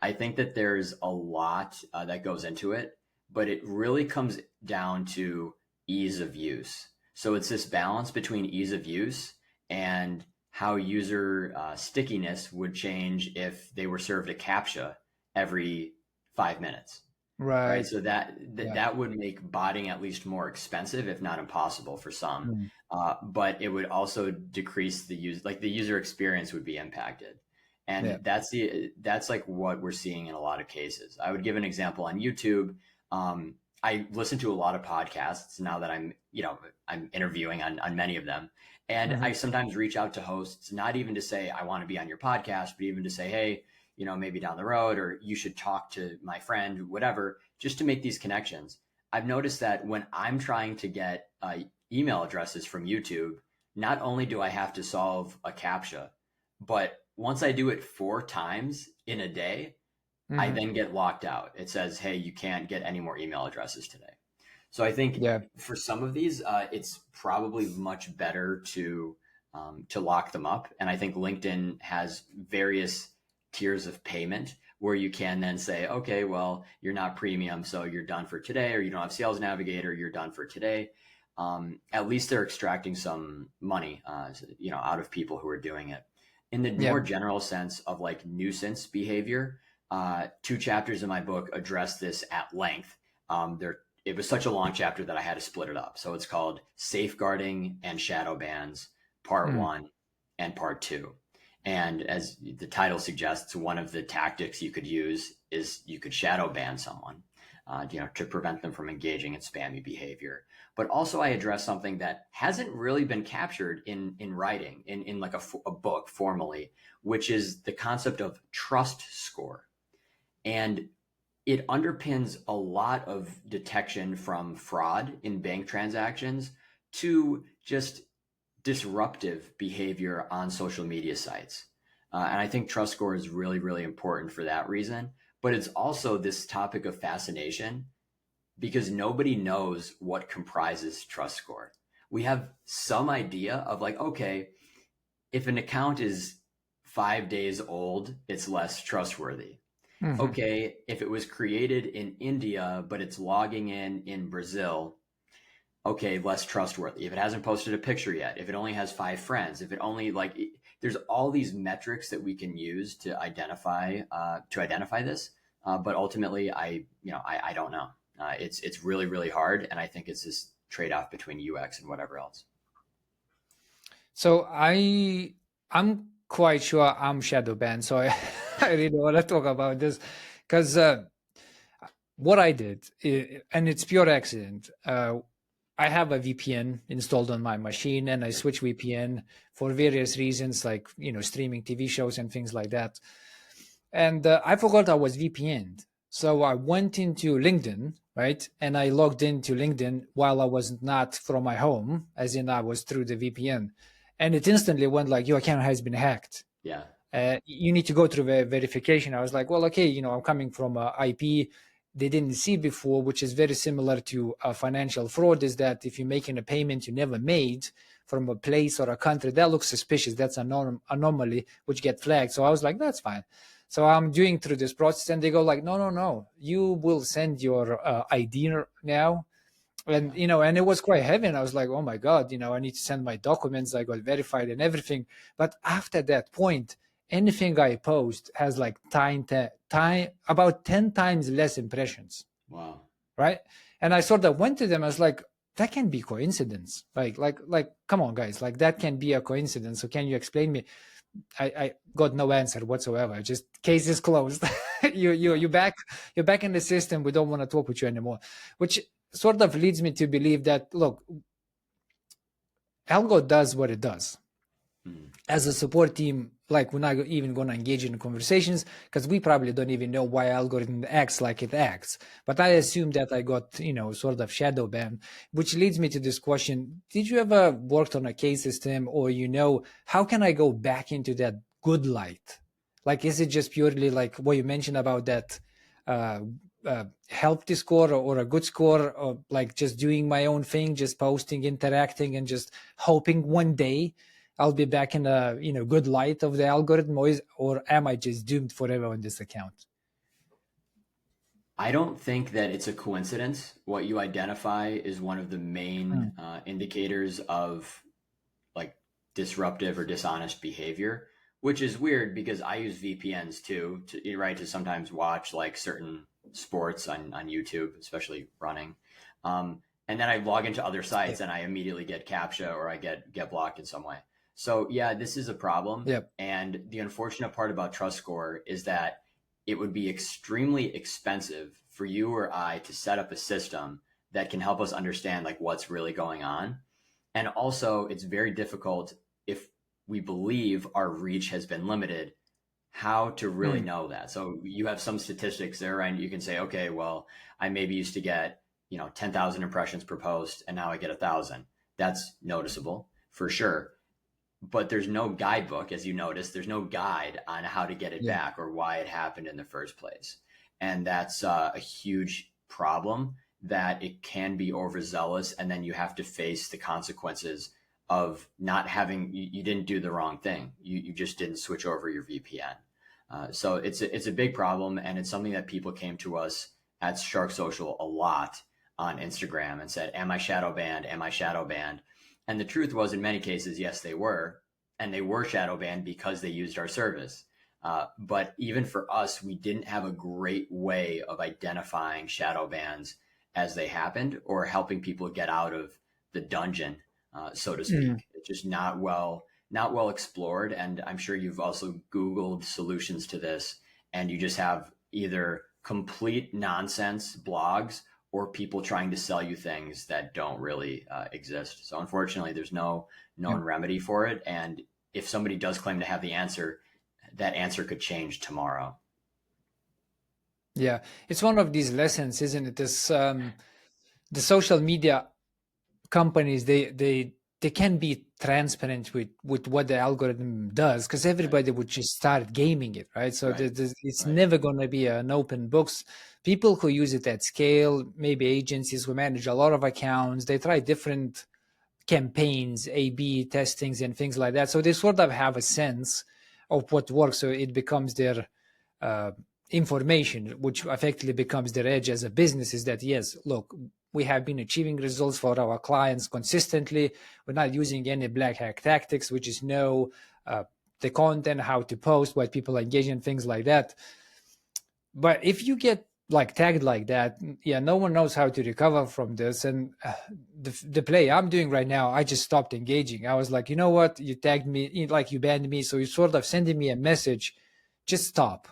I think that there's a lot that goes into it, but it really comes down to ease of use. So it's this balance between ease of use and how user stickiness would change if they were served a CAPTCHA every 5 minutes. Right. Right. So that Yeah. that would make botting at least more expensive, if not impossible for some. Mm. But it would also decrease the user experience would be impacted. Yeah. And that's like what we're seeing in a lot of cases. I would give an example on YouTube. I listen to a lot of podcasts now that I'm interviewing on many of them. And Mhm. I sometimes reach out to hosts, not even to say, I want to be on your podcast, but even to say, hey, maybe down the road, or you should talk to my friend, whatever, just to make these connections. I've noticed that when I'm trying to get email addresses from YouTube, not only do I have to solve a CAPTCHA, but once I do it 4 times in a day, I Mhm. then get locked out. It says, hey, you can't get any more email addresses today. So I think Yeah. for some of these, it's probably much better to lock them up. And I think LinkedIn has various tiers of payment where you can then say, okay, well, you're not premium, so you're done for today, or you don't have Sales Navigator, you're done for today. At least they're extracting some money, out of people who are doing it. In the Yeah. more general sense of like nuisance behavior, 2 chapters in my book address this at length. It was such a long chapter that I had to split it up. So it's called Safeguarding and Shadow Bans, Part Mm. 1 and Part 2. And as the title suggests, one of the tactics you could use is you could shadow ban someone, to prevent them from engaging in spammy behavior. But also, I address something that hasn't really been captured in writing, in like a book formally, which is the concept of trust score. And it underpins a lot of detection from fraud in bank transactions to just disruptive behavior on social media sites. And I think trust score is really, really important for that reason. But it's also this topic of fascination. because nobody knows what comprises trust score. We have some idea of like, okay, if an account is 5 days old, it's less trustworthy. Hmm. Okay, if it was created in India, but it's logging in Brazil, okay, less trustworthy. If it hasn't posted a picture yet, if it only has 5 friends, if it only like, there's all these metrics that we can use to identify this. But ultimately, I don't know. It's really really hard, and I think it's this trade off between UX and whatever else. So I'm quite sure I'm shadow banned. So I really want to talk about this because what I did, and it's pure accident. I have a VPN installed on my machine, and I switch VPN for various reasons, like streaming TV shows and things like that. And I forgot I was VPN'd, so I went into LinkedIn, right, and I logged into LinkedIn while I was not from my home, as in I was through the VPN, and it instantly went like your account has been hacked. Yeah. You need to go through verification. I was like, well, okay, I'm coming from a IP they didn't see before, which is very similar to financial fraud. Is that if you're making a payment you never made from a place or a country that looks suspicious, that's an anomaly which get flagged. So I was like, that's fine. So I'm doing through this process, and they go like, no, no, no, you will send your ID now, and and it was quite heavy, and I was like, oh my god, I need to send my documents. I got verified and everything, but after that point anything I post has like time about 10 times less impressions, Wow. right? And I sort of went to them, I was like, that can be coincidence, like come on guys, like that can be a coincidence, so can you explain me? I got no answer whatsoever. Just case is closed. You're back in the system. We don't want to talk with you anymore. Which sort of leads me to believe that look, Algo does what it does. Mm. As a support team, like we're not even going to engage in conversations because we probably don't even know why algorithm acts like it acts. But I assume that I got sort of shadow ban, which leads me to this question: did you ever worked on a case system, or how can I go back into that good light? Like, is it just purely like what you mentioned about that uh, healthy score, or a good score, or like just doing my own thing, just posting, interacting, and just hoping one day I'll be back in a good light of the algorithm, or am I just doomed forever on this account? I don't think that it's a coincidence. What you identify is one of the main Mm. indicators of like disruptive or dishonest behavior, which is weird because I use VPNs too, right, to sometimes watch like certain sports on YouTube, especially running. And then I log into other Yeah. sites and I immediately get CAPTCHA or I get blocked in some way. So yeah, this is a problem. Yep. And the unfortunate part about Trust Score is that it would be extremely expensive for you or I to set up a system that can help us understand like what's really going on. And also, it's very difficult if we believe our reach has been limited, how to really Mm. know that. So you have some statistics there, and you can say, okay, well, I maybe used to get 10,000 impressions per post, and now I get 1,000. That's noticeable for sure. But there's no guidebook, as you notice. There's no guide on how to get it Yeah. back or why it happened in the first place, and that's a huge problem. That it can be overzealous, and then you have to face the consequences of not having. You didn't do the wrong thing. You just didn't switch over your VPN. So it's a big problem, and it's something that people came to us at Shark Social a lot on Instagram and said, "Am I shadow banned? Am I shadow banned?" And the truth was, in many cases, yes, they were, and they were shadow banned because they used our service. But even for us, we didn't have a great way of identifying shadow bans as they happened or helping people get out of the dungeon, so to Mm. speak. It's just not well explored. And I'm sure you've also Googled solutions to this, and you just have either complete nonsense blogs or people trying to sell you things that don't really exist. So unfortunately, there's no Yeah. known remedy for it. And if somebody does claim to have the answer, that answer could change tomorrow. Yeah. It's one of these lessons, isn't it? This the social media companies, they can be transparent with what the algorithm does, because everybody would just start gaming it, right? So Right. it's Right. never going to be an open books. People who use it at scale, maybe agencies who manage a lot of accounts, they try different campaigns, A/B testings, and things like that. So they sort of have a sense of what works. So it becomes their uh, information, which effectively becomes their edge as a business. Is that yes, look, we have been achieving results for our clients consistently. We're not using any black hack tactics, which is know the content, how to post, what people engage in, things like that. But if you get like tagged like that, yeah, no one knows how to recover from this. And the play I'm doing right now, I just stopped engaging. I was like, you know what, you tagged me, like you banned me, so you're sort of sending me a message, just stop,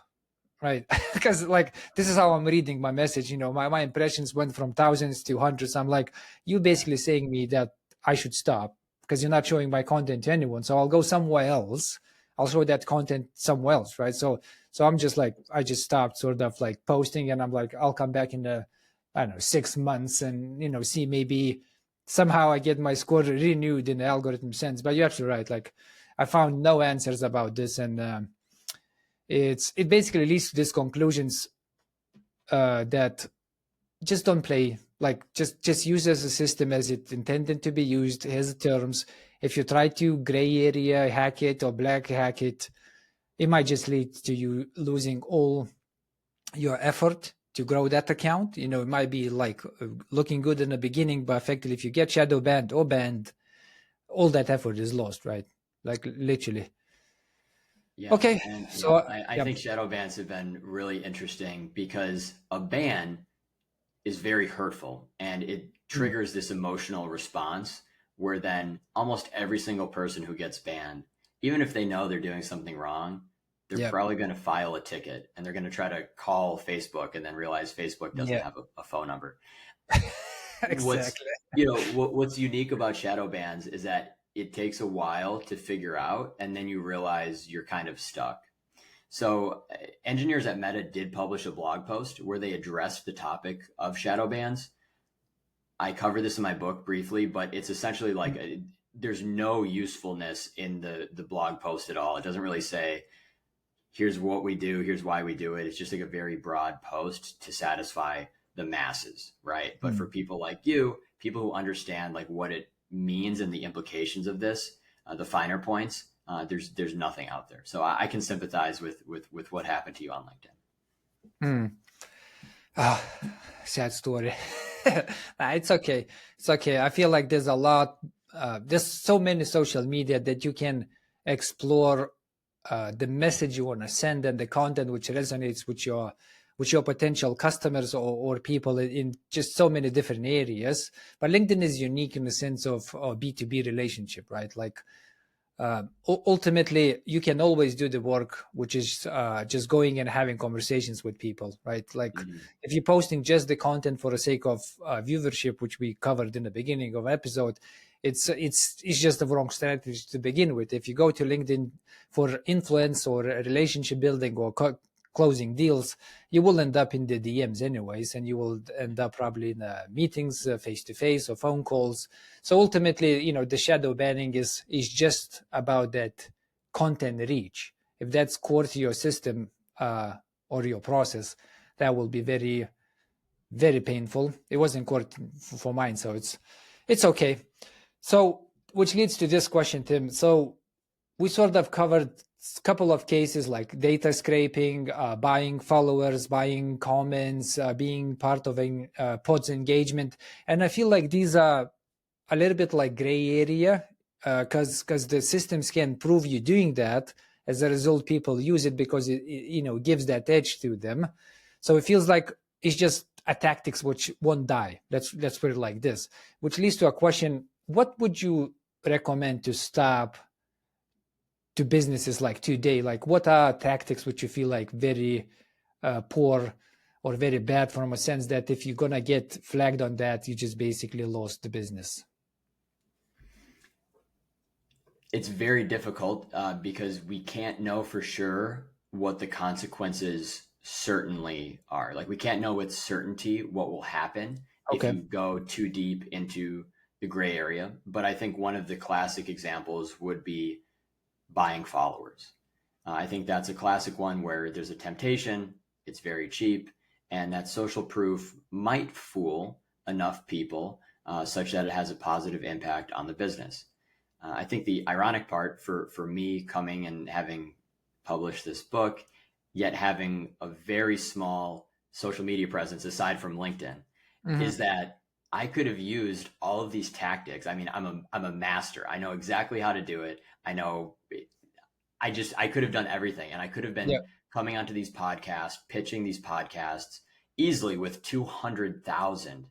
right? Because like this is how I'm reading my message. My impressions went from thousands to hundreds. I'm like, you basically saying me that I should stop because you're not showing my content to anyone, so I'll go somewhere else. I'll show that content somewhere else, right? So I'm just like, I just stopped sort of like posting, and I'm like, I'll come back in I don't know, 6 months, and see, maybe somehow I get my score renewed in the algorithm sense. But you're absolutely right. Like I found no answers about this, and it basically leads to these conclusions that just don't play, like just use as a system as it intended to be used, has terms. If you try to gray area hack it or black hack it, it might just lead to you losing all your effort to grow that account. It might be like looking good in the beginning, but effectively if you get shadow banned or banned, all that effort is lost, right? Like literally. Yeah, Okay, and yeah, so I yeah. think shadow bans have been really interesting because a ban is very hurtful and it Mm, triggers this emotional response where then almost every single person who gets banned, even if they know they're doing something wrong, they're yeah. probably going to file a ticket and they're going to try to call Facebook and then realize Facebook doesn't Yeah. have a phone number. What's Exactly. what's unique about shadow bans is that it takes a while to figure out and then you realize you're kind of stuck. So, engineers at Meta did publish a blog post where they addressed the topic of shadow bans. I cover this in my book briefly, but it's essentially like there's no usefulness in the blog post at all. It doesn't really say here's what we do, here's why we do it. It's just like a very broad post to satisfy the masses, right? But for Mm. people like you, people who understand like what it means and the implications of this, the finer points, there's nothing out there. So I can sympathize with what happened to you on LinkedIn. Mm. Ah, sad story. Nah, it's okay. It's okay. I feel like there's a lot. There's so many social media that you can explore the message you want to send and the content which resonates with your potential customers or people in just so many different areas. But LinkedIn is unique in the sense of B2B relationship, right? Like ultimately you can always do the work, which is just going and having conversations with people, right? Like Mhm. if you're posting just the content for the sake of viewership, which we covered in the beginning of episode, it's just the wrong strategy to begin with. If you go to LinkedIn for influence or relationship building or closing deals, you will end up in the DMs anyways, and you will end up probably in meetings face to face or phone calls. So ultimately, the shadow banning is just about that content reach. If that's core to your system or your process, that will be very, very painful. It wasn't core for mine, so it's okay. So, which leads to this question, Tim. So we sort of covered a couple of cases like data scraping, buying followers, buying comments, being part of a pod's engagement, and I feel like these are a little bit like gray area because the systems can prove you doing that. As a result, people use it because it gives that edge to them. So it feels like it's just a tactics which won't die. Let's put it like this, which leads to a question: what would you recommend to stop to businesses like today? Like, what are tactics which you feel like very poor or very bad, from a sense that if you're gonna get flagged on that, you just basically lost the business? It's very difficult because we can't know for sure what the consequences certainly are. Like we can't know with certainty what will happen if Okay. you go too deep into the gray area, but I think one of the classic examples would be buying followers. I think that's a classic one where there's a temptation, it's very cheap, and that social proof might fool enough people such that it has a positive impact on the business. I think the ironic part for me coming and having published this book, yet having a very small social media presence aside from LinkedIn, Hmm. is that I could have used all of these tactics. I mean, I'm a master. I know exactly how to do it. I know I could have done everything, and I could have Yeah. been coming onto these podcasts, pitching these podcasts easily with 200,000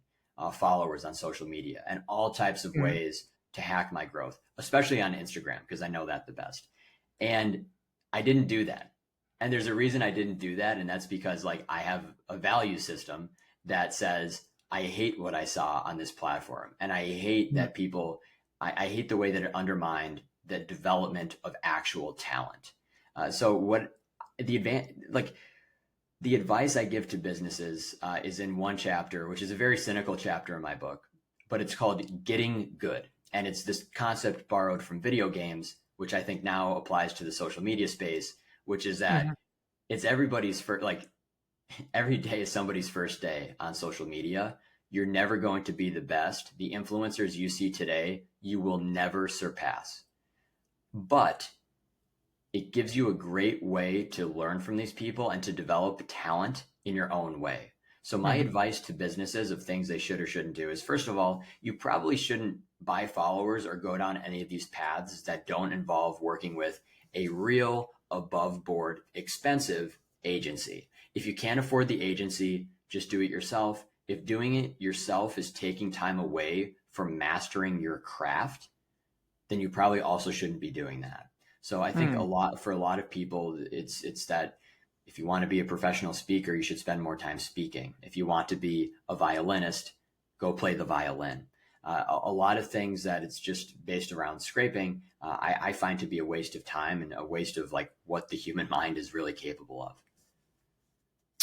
followers on social media and all types of Hmm. ways to hack my growth, especially on Instagram, because I know that the best. And I didn't do that. And there's a reason I didn't do that. And that's because like I have a value system that says, I hate what I saw on this platform. And I hate that people, I hate the way that it undermined the development of actual talent. So what like the advice I give to businesses is in one chapter, which is a very cynical chapter in my book, but it's called Getting Good. And it's this concept borrowed from video games, which I think now applies to the social media space, which is Hmm. that it's everybody's first, like every day is somebody's first day on social media. You're never going to be the best. The influencers you see today, you will never surpass. But it gives you a great way to learn from these people and to develop talent in your own way. So my Hmm. advice to businesses of things they should or shouldn't do is, first of all, you probably shouldn't buy followers or go down any of these paths that don't involve working with a real above board expensive agency. If you can't afford the agency, just do it yourself. If doing it yourself is taking time away from mastering your craft, then you probably also shouldn't be doing that. So I think Hmm. a lot of people, it's that if you want to be a professional speaker, you should spend more time speaking. If you want to be a violinist, go play the violin. A lot of things that it's just based around scraping, I find to be a waste of time and a waste of like what the human mind is really capable of.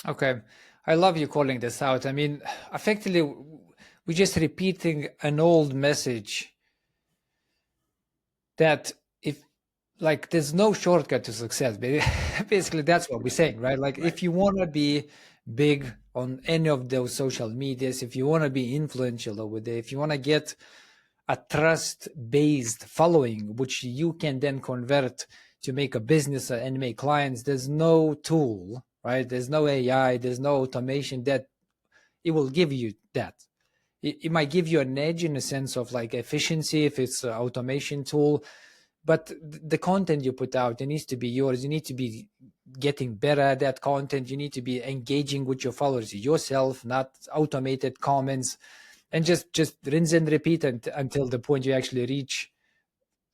Okay. I love you calling this out. I mean, effectively, we're just repeating an old message that if like there's no shortcut to success. Basically, that's what we're saying, right? Like Right. if you want to be big on any of those social medias, if you want to be influential over there, if you want to get a trust based following, which you can then convert to make a business and make clients, there's no tool, right? There's no AI, there's no automation that it will give you that. It might give you an edge in a sense of like efficiency if it's an automation tool, but the content you put out, it needs to be yours. You need to be getting better at that content. You need to be engaging with your followers yourself, not automated comments, and just rinse and repeat until the point you actually reach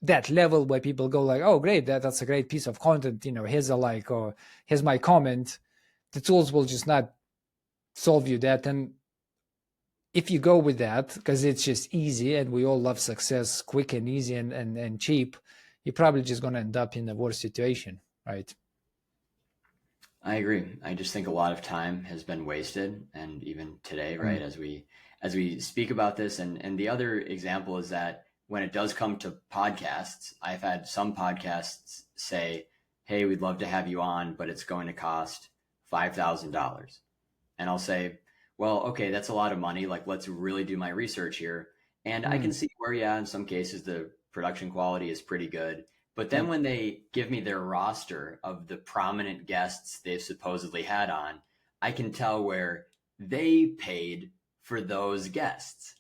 that level where people go like, oh great, that's a great piece of content, here's a like, or here's my comment. The tools will just not solve you that. And if you go with that because it's just easy and we all love success quick and easy and cheap, you're probably just going to end up in a worse situation, right? I agree. I just think a lot of time has been wasted, and even today, Mm. right, as we speak about this, and the other example is that when it does come to podcasts, I've had some podcasts say, "Hey, we'd love to have you on, but it's going to cost $5,000." And I'll say, "Well, okay, that's a lot of money. Like, let's really do my research here." And I can Mm. see where, yeah, in some cases the production quality is pretty good. But Yeah. then when they give me their roster of the prominent guests they've supposedly had on, I can tell where they paid for those guests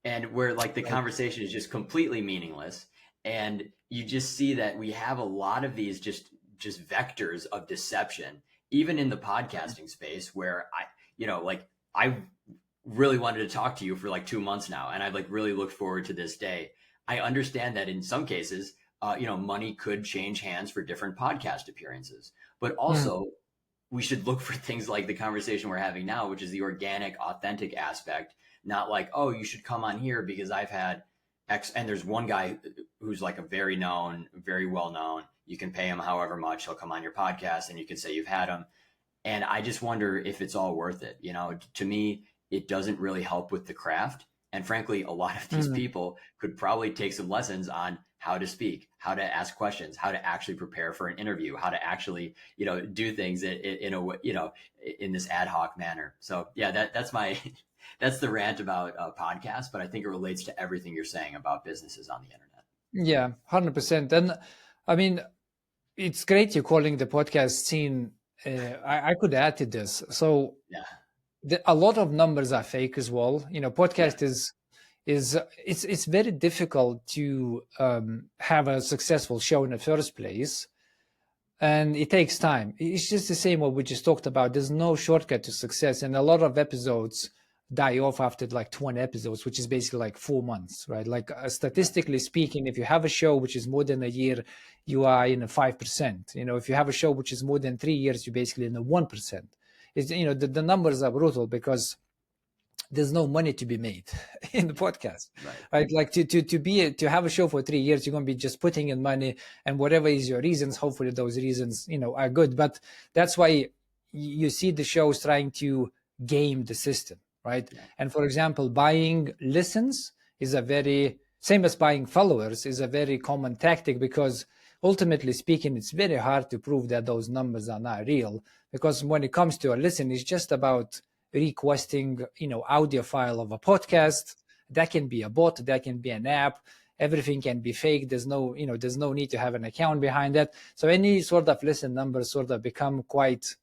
and where like the Right. conversation is just completely meaningless. And you just see that we have a lot of these just vectors of deception, even in the podcasting space where like I really wanted to talk to you for like 2 months now, and I've like really looked forward to this day. I understand that in some cases, money could change hands for different podcast appearances, but Mm. also we should look for things like the conversation we're having now, which is the organic, authentic aspect, not like, oh, you should come on here because I've had X. And there's one guy who's like a very known, very well known. You can pay him however much, he'll come on your podcast and you can say you've had him. And I just wonder if it's all worth it. To me, it doesn't really help with the craft. And frankly, a lot of these people could probably take some lessons on how to speak, how to ask questions, how to actually prepare for an interview, how to actually, do things in a, in this ad hoc manner. So yeah, that's my, that's the rant about podcasts, but I think it relates to everything you're saying about businesses on the internet. Yeah, 100%. And I mean, it's great you're calling the podcast scene. I could add to this. So Yeah. a lot of numbers are fake as well. Podcast Yeah. is it's very difficult to have a successful show in the first place, and it takes time. It's just the same what we just talked about. There's no shortcut to success, and a lot of episodes die off after like 20 episodes, which is basically like 4 months, right? Like statistically speaking, if you have a show which is more than a year, you are in a 5%. If you have a show which is more than 3 years, you're basically in a 1%. It's, the numbers are brutal because there's no money to be made in the podcast, right? Like to have a show for 3 years, you're going to be just putting in money, and whatever is your reasons, hopefully those reasons are good. But that's why you see the shows trying to game the system, right? Yeah. And for example, buying listens is a very same as buying followers is a very common tactic, because ultimately speaking, it's very hard to prove that those numbers are not real, because when it comes to a listen, it's just about requesting audio file of a podcast. That can be a bot, that can be an app, everything can be fake. There's no need to have an account behind that. So any sort of listen numbers sort of become quite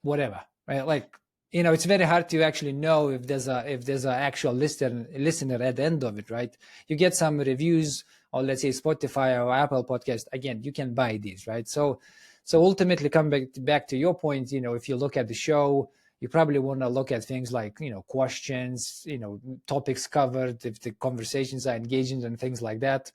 whatever, right? Like it's very hard to actually know if there's a actual listener at the end of it, right? You get some reviews on, let's say, Spotify or Apple Podcast. Again, you can buy these, right? So ultimately, come back to your point, if you look at the show, you probably want to look at things like, questions, topics covered, if the conversations are engaging and things like that.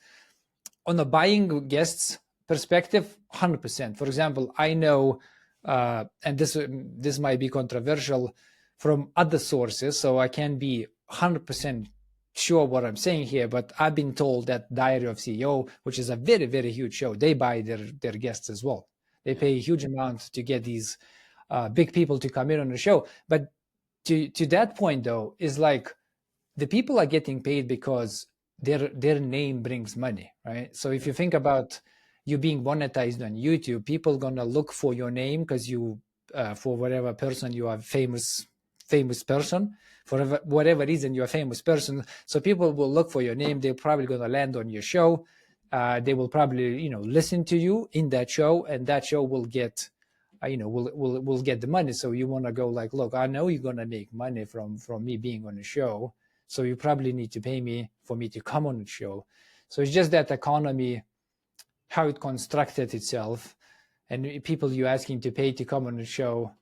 On a buying guests perspective, 100%. For example, I know, and this might be controversial from other sources, so I can't be 100% sure what I'm saying here, but I've been told that Diary of CEO, which is a very, very huge show, they buy their guests as well. They pay a huge amount to get these big people to come in on the show. But to that point, though, is like the people are getting paid because their name brings money, right? So if you think about you being monetized on YouTube, people gonna look for your name because you, for whatever person you are, famous person, for whatever reason you're a famous person. So people will look for your name. They're probably gonna land on your show. They will probably listen to you in that show, and that show will get we'll get the money. So you want to go like, look, I know you're going to make money from me being on the show, so you probably need to pay me for me to come on the show. So it's just that economy, how it constructed itself, and people you're asking to pay to come on the show,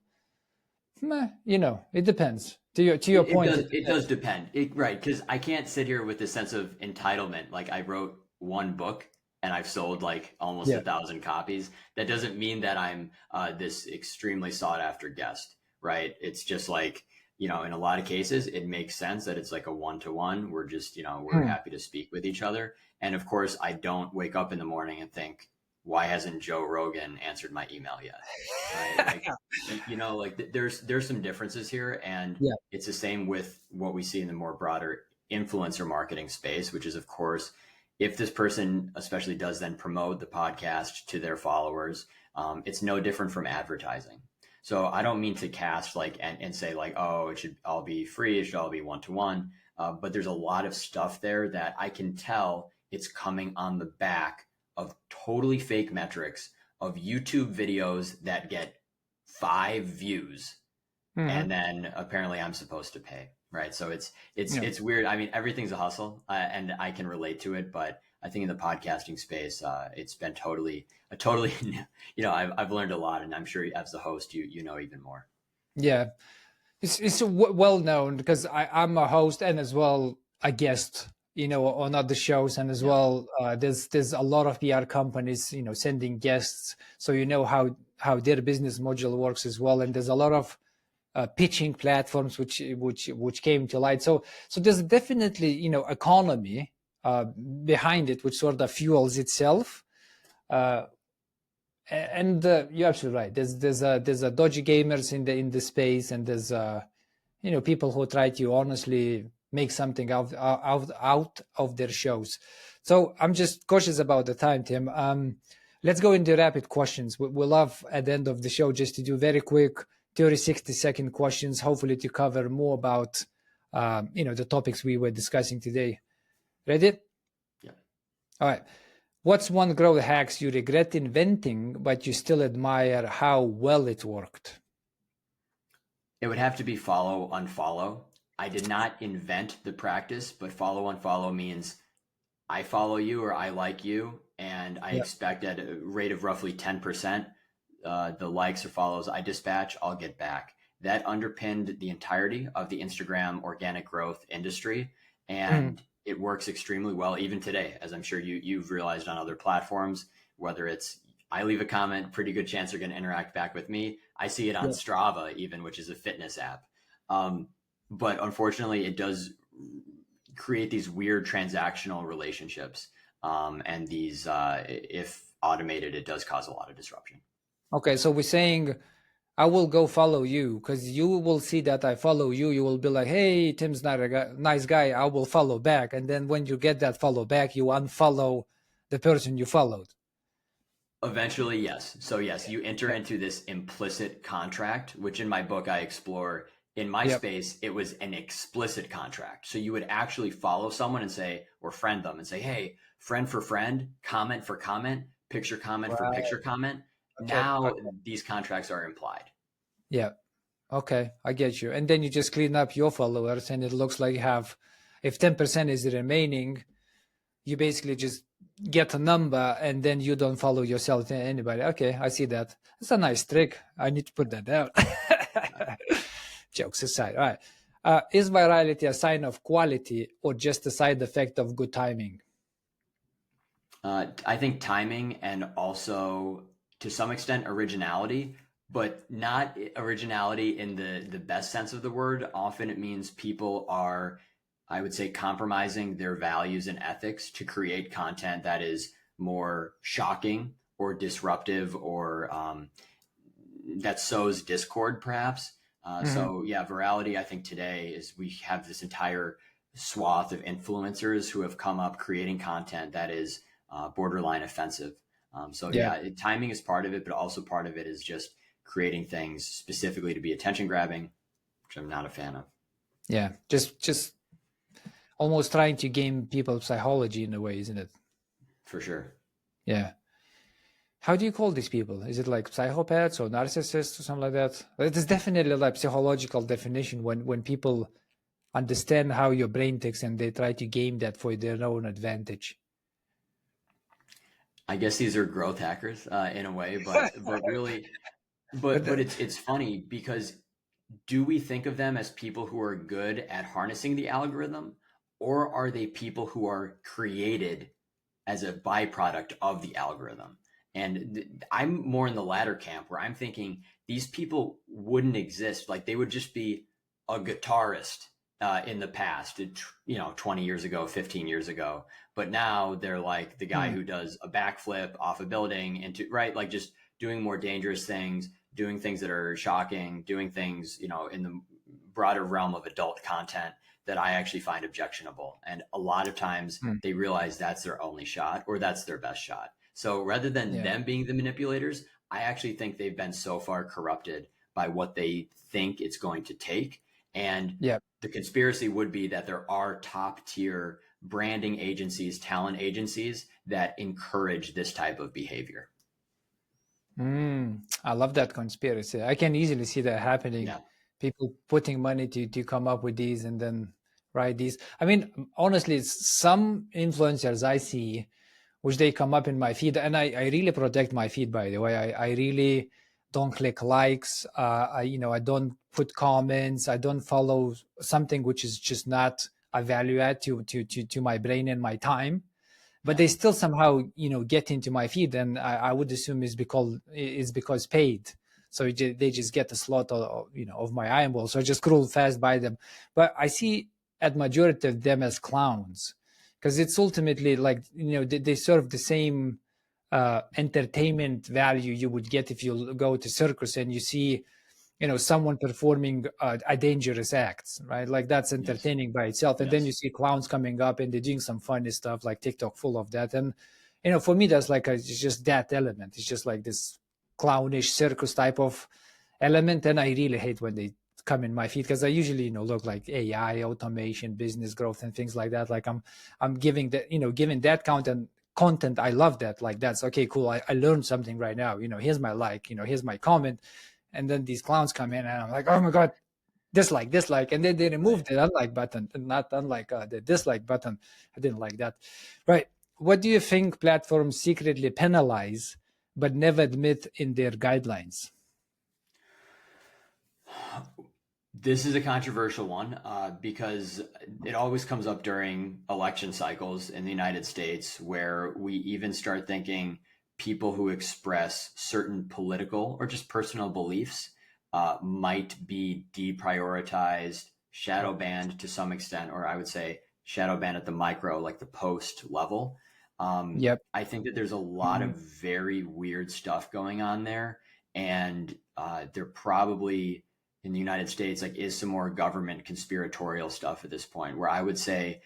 it depends. To your point, it does depend, right? Because I can't sit here with this sense of entitlement. Like, I wrote one book and I've sold like almost 1,000 copies. That doesn't mean that I'm this extremely sought after guest, right? It's just like, in a lot of cases, it makes sense that it's like a one-to-one. We're just, we're happy to speak with each other. And of course, I don't wake up in the morning and think, why hasn't Joe Rogan answered my email yet? Right? Like, there's some differences here, and it's the same with what we see in the more broader influencer marketing space, which is, of course, if this person especially does then promote the podcast to their followers, it's no different from advertising. So I don't mean to cast like and say like, oh, it should all be free, it should all be one-to-one. But there's a lot of stuff there that I can tell it's coming on the back of totally fake metrics of YouTube videos that get 5 views, and then apparently I'm supposed to pay. Right. So it's weird. I mean, everything's a hustle, and I can relate to it, but I think in the podcasting space, it's been totally, I've learned a lot, and I'm sure as the host, you know even more. Yeah, it's well known because I'm a host and as well a guest, on other shows, and as well, there's a lot of PR companies, sending guests, so how their business module works as well, and there's a lot of pitching platforms which came to light. So there's definitely economy behind it, which sort of fuels itself. And you're absolutely right. There's dodgy gamers in the space, and there's people who try to honestly make something out of their shows. So I'm just cautious about the time, Tim. Let's go into rapid questions. We love at the end of the show just to do very quick 30, 60-second questions, hopefully to cover more about the topics we were discussing today. Ready? Yeah. All right. What's one growth hacks you regret inventing, but you still admire how well it worked? It would have to be follow, unfollow. I did not invent the practice, but follow, unfollow means I follow you or I like you, and I Yeah. expect at a rate of roughly 10%, the likes or follows I dispatch, I'll get back. That underpinned the entirety of the Instagram organic growth industry, Mhm. and it works extremely well even today, as I'm sure you've realized on other platforms. Whether it's I leave a comment, pretty good chance they're going to interact back with me. I see it on Yeah. Strava, even, which is a fitness app. Um, but unfortunately, it does create these weird transactional relationships. And these, if automated, it does cause a lot of disruption. Okay, so we're saying I will go follow you because you will see that I follow you. You will be like, hey, Tim's not a nice guy. I will follow back. And then when you get that follow back, you unfollow the person you followed. Eventually, yes. So, yes, you enter into this implicit contract, which in my book I explore. In my Yep. space, it was an explicit contract. So you would actually follow someone and say, or friend them and say, hey, friend for friend, comment for comment, picture comment for Right. picture comment. Okay. Now Okay. these contracts are implied. Yeah. Okay. I get you. And then you just clean up your followers, and it looks like you have, if 10% is remaining, you basically just get a number and then you don't follow yourself to anybody. Okay, I see that. It's a nice trick. I need to put that down. Jokes aside. All right. Is virality a sign of quality or just a side effect of good timing? I think timing and also to some extent originality, but not originality in the best sense of the word. Often it means people are, I would say, compromising their values and ethics to create content that is more shocking or disruptive or that sows discord, perhaps. Mhm. So yeah, virality, I think today is we have this entire swath of influencers who have come up creating content that is borderline offensive. So Yeah, yeah, timing is part of it, but also part of it is just creating things specifically to be attention grabbing, which I'm not a fan of. yeah. Just almost trying to game people's psychology in a way, isn't it? For sure. Yeah. How do you call these people? Is it like psychopaths or narcissists or something like that? It is definitely like psychological definition when people understand how your brain ticks and they try to game that for their own advantage. I guess these are growth hackers in a way, but really, But but it's funny because do we think of them as people who are good at harnessing the algorithm, or are they people who are created as a byproduct of the algorithm? And I'm more in the latter camp where I'm thinking these people wouldn't exist. Like they would just be a guitarist in the past, 20 years ago, 15 years ago. But now they're like the guy hmm, who does a backflip off a building into, right? Like just doing more dangerous things, doing things that are shocking, doing things, in the broader realm of adult content that I actually find objectionable. And a lot of times hmm, they realize that's their only shot or that's their best shot. So rather than yeah, them being the manipulators, I actually think they've been so far corrupted by what they think it's going to take. And yeah. the conspiracy would be that there are top tier branding agencies, talent agencies that encourage this type of behavior. I love that conspiracy. I can easily see that happening. Yeah. People putting money to come up with these and then write these. I mean, honestly, some influencers I see, which they come up in my feed, and I really protect my feed, by the way. I really don't click likes. I don't put comments. I don't follow something which is just not a value add to my brain and my time, but Yeah. they still somehow get into my feed, and I would assume is because paid. So they just get a slot of my eyeball. So I just scroll fast by them, but I see at majority of them as clowns, because it's ultimately like they serve the same entertainment value you would get if you go to circus and you see someone performing a dangerous act, right? Like that's Yes. entertaining by itself. And then you Yes. see clowns coming up and they're doing some funny stuff, like TikTok full of that. And for me, that's like it's just that element. It's just like this clownish circus type of element. And I really hate when they come in my feed, because I usually look like AI, automation, business growth, and things like that. Like I'm giving that, giving that content. I love that. Like, that's okay, cool. I learned something right now. Here's my like, here's my comment. And then these clowns come in and I'm like, oh my god, dislike, and then they Right. removed the unlike button, and not unlike the dislike button. I didn't like that. Right. What do you think platforms secretly penalize but never admit in their guidelines? This is a controversial one because it always comes up during election cycles in the United States, where we even start thinking people who express certain political or just personal beliefs might be deprioritized, shadow Yep. banned to some extent, or I would say shadow banned at the micro, like the post level. Yep. I think that there's a lot Mhm. of very weird stuff going on there, and they're probably in the United States, like, is some more government conspiratorial stuff at this point, where I would say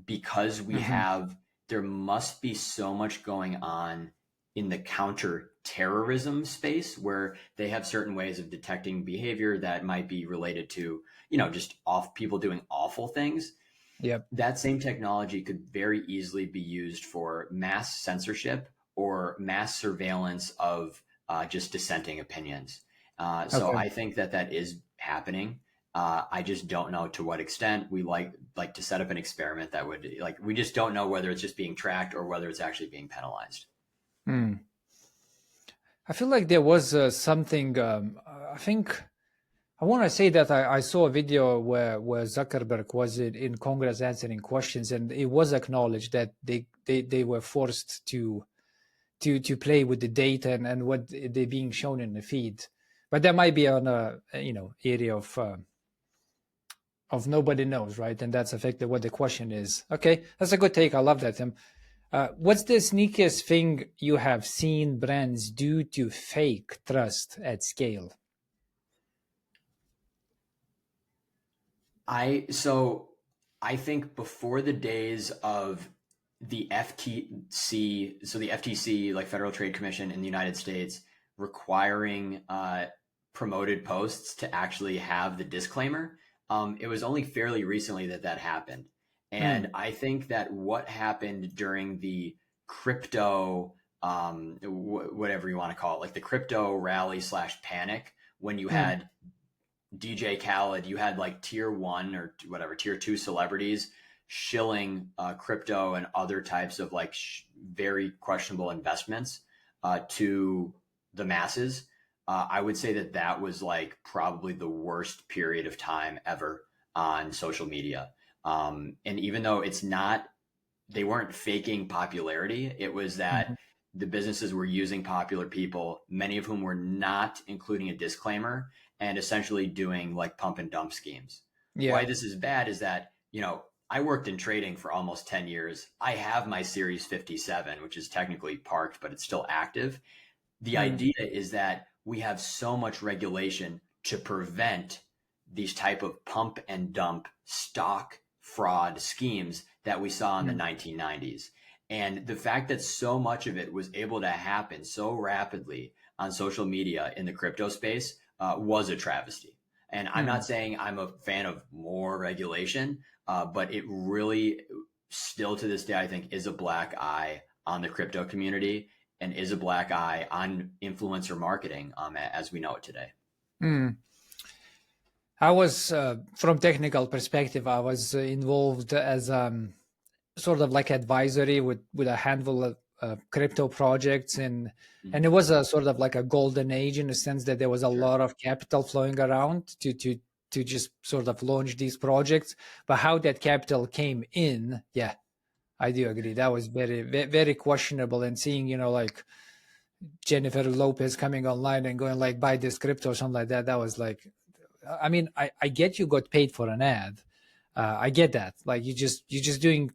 because we Mhm. have, there must be so much going on in the counter-terrorism space where they have certain ways of detecting behavior that might be related to, just off people doing awful things. Yep. That same technology could very easily be used for mass censorship or mass surveillance of just dissenting opinions. So Okay. I think that that is happening. I just don't know to what extent. We like to set up an experiment that would, like, we just don't know whether it's just being tracked or whether it's actually being penalized. Hmm. I feel like there was something. I think I want to say that I saw a video where Zuckerberg was in Congress answering questions, and it was acknowledged that they were forced to play with the data and what they're being shown in the feed. But that might be on a area of nobody knows, right? And that's affected what the question is. Okay, that's a good take. I love that, Tim. What's the sneakiest thing you have seen brands do to fake trust at scale? So I think before the days of the FTC, so the FTC, like Federal Trade Commission in the United States, requiring promoted posts to actually have the disclaimer, it was only fairly recently that that happened. And Mm, I think that what happened during the crypto, whatever you want to call it, like the crypto rally slash panic, when you mm, had DJ Khaled, you had like tier one or whatever, tier two celebrities shilling crypto and other types of like very questionable investments to the masses. I would say that that was like probably the worst period of time ever on social media. And even though it's not, they weren't faking popularity, it was that mhm. the businesses were using popular people, many of whom were not including a disclaimer and essentially doing like pump and dump schemes. Why Yeah. this is bad is that, I worked in trading for almost 10 years. I have my Series 57, which is technically parked, but it's still active. The Mm, idea is that we have so much regulation to prevent these type of pump and dump stock fraud schemes that we saw in the mm, 1990s. And the fact that so much of it was able to happen so rapidly on social media in the crypto space was a travesty. And I'm mm, not saying I'm a fan of more regulation, but it really, still to this day, I think, is a black eye on the crypto community and is a black eye on influencer marketing as we know it today. mm. I was, from technical perspective, I was involved as sort of like advisory with a handful of crypto projects, and it Mm-hmm. was a sort of like a golden age in the sense that there was a Sure. lot of capital flowing around to just sort of launch these projects. But how that capital came in, yeah, I do agree. That was very questionable. And seeing, like Jennifer Lopez coming online and going like buy this crypto or something like that, that was like, I mean, I get you got paid for an ad. I get that. Like you're just doing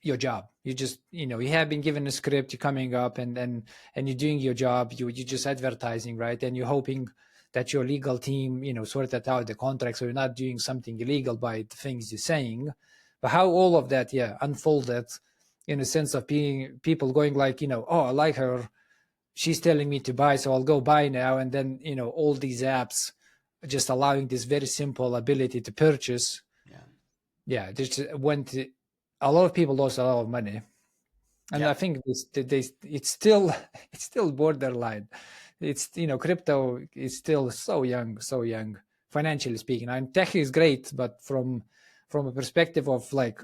your job. You just, you have been given a script, you're coming up and you're doing your job. You're just advertising, right? And you're hoping that your legal team, sorted out the contract, so you're not doing something illegal by the things you're saying. But how all of that, unfolded in a sense of being people going like, oh, I like her, she's telling me to buy, so I'll go buy now. And then, all these apps just allowing this very simple ability to purchase. Yeah. Just went, a lot of people lost a lot of money. And Yeah. I think it's still it's still borderline. It's crypto is still so young, financially speaking. And tech is great, but from a perspective of like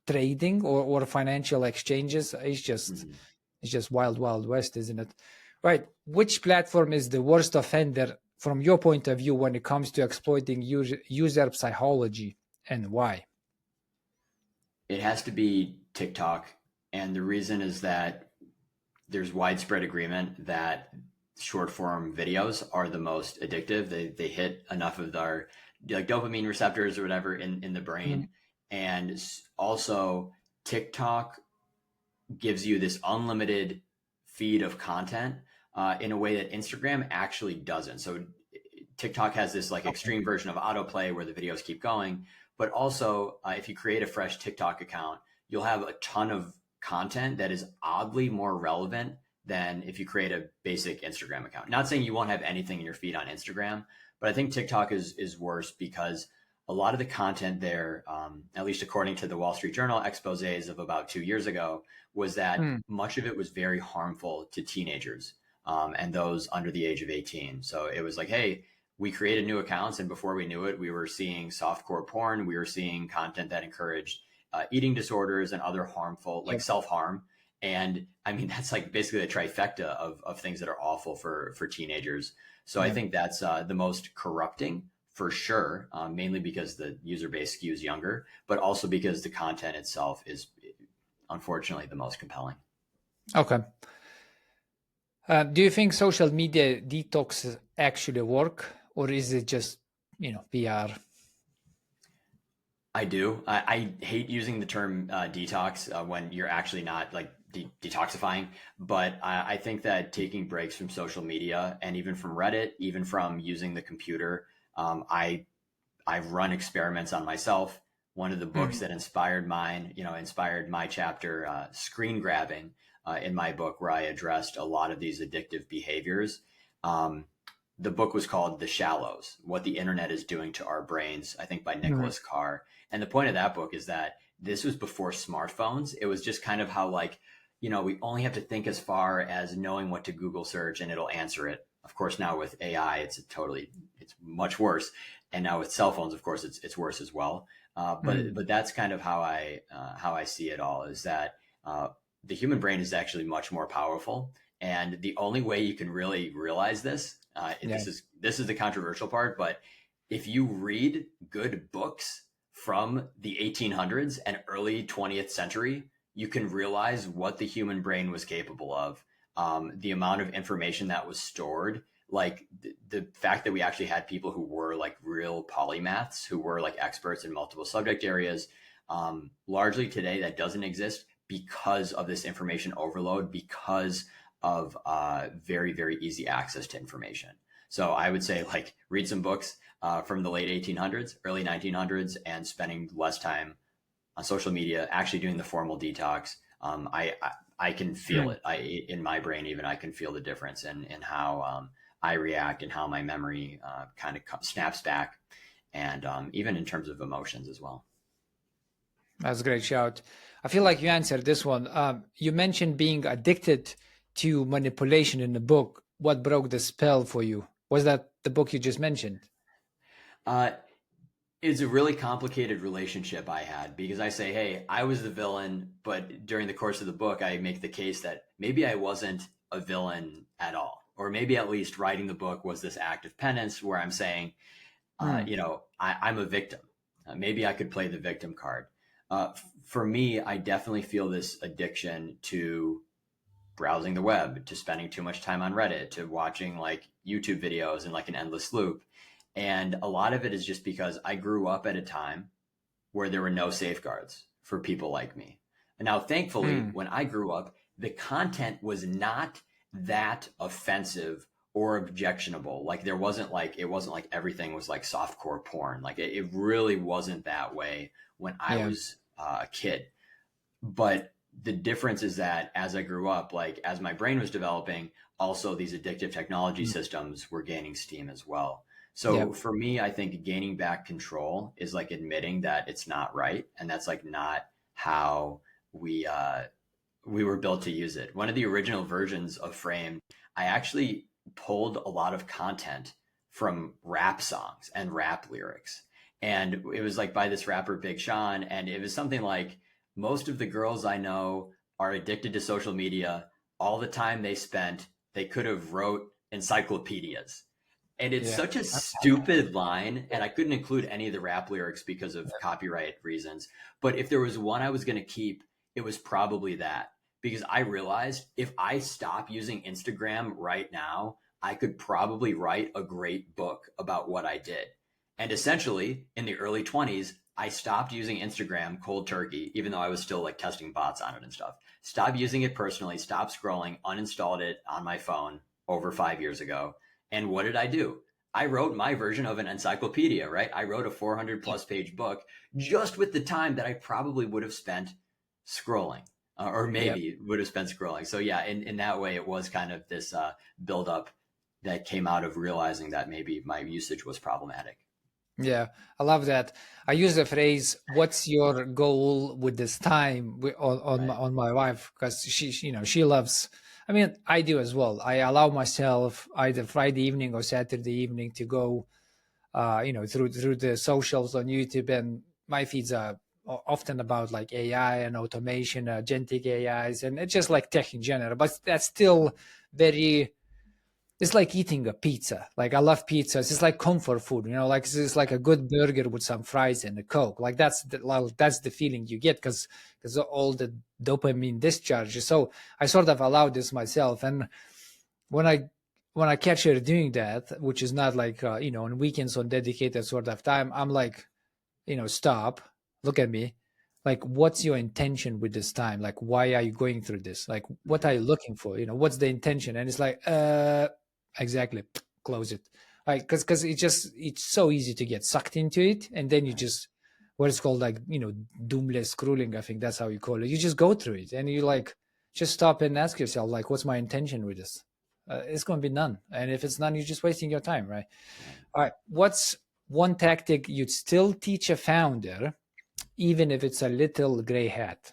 trading or financial exchanges, it's just wild west, isn't it? Right. Which platform is the worst offender from your point of view when it comes to exploiting user psychology, and why? It has to be TikTok. And the reason is that there's widespread agreement that short form videos are the most addictive. They hit enough of our like dopamine receptors or whatever in the brain. And also TikTok gives you this unlimited feed of content in a way that Instagram actually doesn't. So TikTok has this like extreme version of autoplay where the videos keep going, but also if you create a fresh TikTok account, you'll have a ton of content that is oddly more relevant than if you create a basic Instagram account. Not saying you won't have anything in your feed on Instagram, but I think TikTok is worse because a lot of the content there, at least according to the Wall Street Journal exposés of about 2 years ago, was that much of it was very harmful to teenagers and those under the age of 18. So it was like, hey, we created new accounts, and before we knew it, we were seeing softcore porn. We were seeing content that encouraged eating disorders and other harmful, like self-harm. And I mean, that's like basically a trifecta of things that are awful for teenagers. So I think that's the most corrupting for sure, mainly because the user base skews younger, but also because the content itself is unfortunately the most compelling. Okay. Do you think social media detox actually work, or is it just, PR? I do. I hate using the term detox when you're actually not like detoxifying, but I think that taking breaks from social media and even from Reddit, even from using the computer, I've run experiments on myself. One of the books that inspired my chapter, Screen Grabbing, in my book, where I addressed a lot of these addictive behaviors. The book was called The Shallows, What the Internet is Doing to Our Brains, I think by Nicholas Carr. And the point of that book is that this was before smartphones. It was just kind of how like, we only have to think as far as knowing what to Google search and it'll answer it. Of course, now with AI, it's much worse. And now with cell phones, of course, it's worse as well. But that's kind of how I see it all, is that the human brain is actually much more powerful. And the only way you can really realize this, this is the controversial part, but if you read good books from the 1800s and early 20th century, you can realize what the human brain was capable of. The amount of information that was stored, like the fact that we actually had people who were like real polymaths, who were like experts in multiple subject areas. Largely today that doesn't exist because of this information overload, because of very, very easy access to information. So I would say like read some books from the late 1800s, early 1900s, and spending less time on social media, actually doing the formal detox. I can feel it. In my brain, even I can feel the difference in how I react and how my memory kind of snaps back, and even in terms of emotions as well. That's a great shout. I feel like you answered this one. You mentioned being addicted to manipulation in the book. What broke the spell for you? Was that the book you just mentioned? It's a really complicated relationship I had, because I say, hey, I was the villain, but during the course of the book, I make the case that maybe I wasn't a villain at all, or maybe at least writing the book was this act of penance where I'm saying, I'm a victim. Maybe I could play the victim card. For me, I definitely feel this addiction to browsing the web, to spending too much time on Reddit, to watching like YouTube videos in like an endless loop. And a lot of it is just because I grew up at a time where there were no safeguards for people like me. And now, thankfully, when I grew up, the content was not that offensive or objectionable. Like it wasn't like everything was like softcore porn. Like it really wasn't that way when I Yeah. was a kid. But the difference is that as I grew up, like as my brain was developing, also these addictive technology Mm. systems were gaining steam as well. Yeah. So for me, I think gaining back control is like admitting that it's not right, and that's like not how we we were built to use it. One of the original versions of Framed, I actually pulled a lot of content from rap songs and rap lyrics. And it was like by this rapper Big Sean, and it was something like most of the girls I know are addicted to social media. All the time they spent, they could have wrote encyclopedias. And it's Yeah. such a stupid line, and I couldn't include any of the rap lyrics because of copyright reasons. But if there was one I was going to keep, it was probably that, because I realized if I stop using Instagram right now, I could probably write a great book about what I did. And essentially, in the early 20s, I stopped using Instagram cold turkey, even though I was still like testing bots on it and stuff. Stopped using it personally, stopped scrolling, uninstalled it on my phone over 5 years ago. And what did I do? I wrote my version of an encyclopedia, right? I wrote a 400 plus page book just with the time that I probably would have spent scrolling, or Yeah. maybe would have spent scrolling. So yeah, in that way, it was kind of this buildup that came out of realizing that maybe my usage was problematic. Yeah, I love that. I use the phrase, "What's your goal with this time?" Right. On my wife, because she loves. I mean, I do as well. I allow myself either Friday evening or Saturday evening to go, through the socials on YouTube, and my feeds are often about like AI and automation, agentic AIs, and it's just like tech in general. But that's still very, it's like eating a pizza. Like I love pizzas. It's like comfort food, like it's like a good burger with some fries and a Coke. Like that's the feeling you get because all the dopamine discharge. So I sort of allow this myself. And when I when I catch her doing that, which is not like on weekends on dedicated sort of time, I'm like, stop, look at me. Like, what's your intention with this time? Like, why are you going through this? Like, what Mm-hmm. are you looking for? What's the intention? And it's like, exactly, close it. Like, because it's so easy to get sucked into it, and then you Right. just what it's called, like, doomless scrolling. I think that's how you call it. You just go through it, and you like just stop and ask yourself, like, what's my intention with this? It's going to be none. And if it's none, you're just wasting your time, right? Right. All right. What's one tactic you'd still teach a founder, even if it's a little gray hat?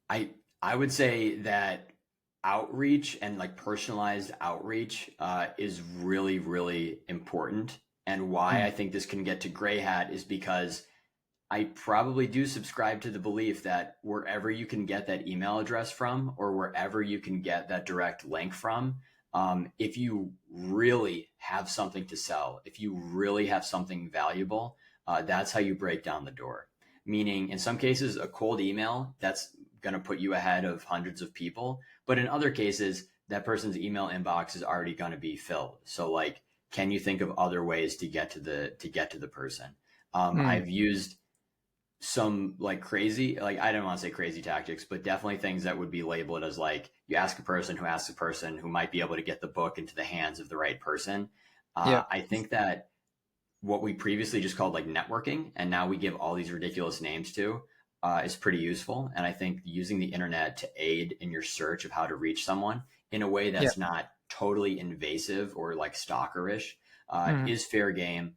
I I would say that outreach and like personalized outreach is really really important. And why Mm, I think this can get to gray hat is because I probably do subscribe to the belief that wherever you can get that email address from, or wherever you can get that direct link from, if you really have something to sell, if you really have something valuable, that's how you break down the door. Meaning, in some cases, a cold email, that's going to put you ahead of hundreds of people. But in other cases, that person's email inbox is already going to be filled. So, like, can you think of other ways to get to the person? mm, I've used some like crazy, like I don't want to say crazy tactics, but definitely things that would be labeled as like you ask a person who asks a person who might be able to get the book into the hands of the right person. yeah, I think that what we previously just called like networking, and now we give all these ridiculous names to, is pretty useful. And I think using the internet to aid in your search of how to reach someone in a way yeah, that's not totally invasive or like stalkerish mm, is fair game,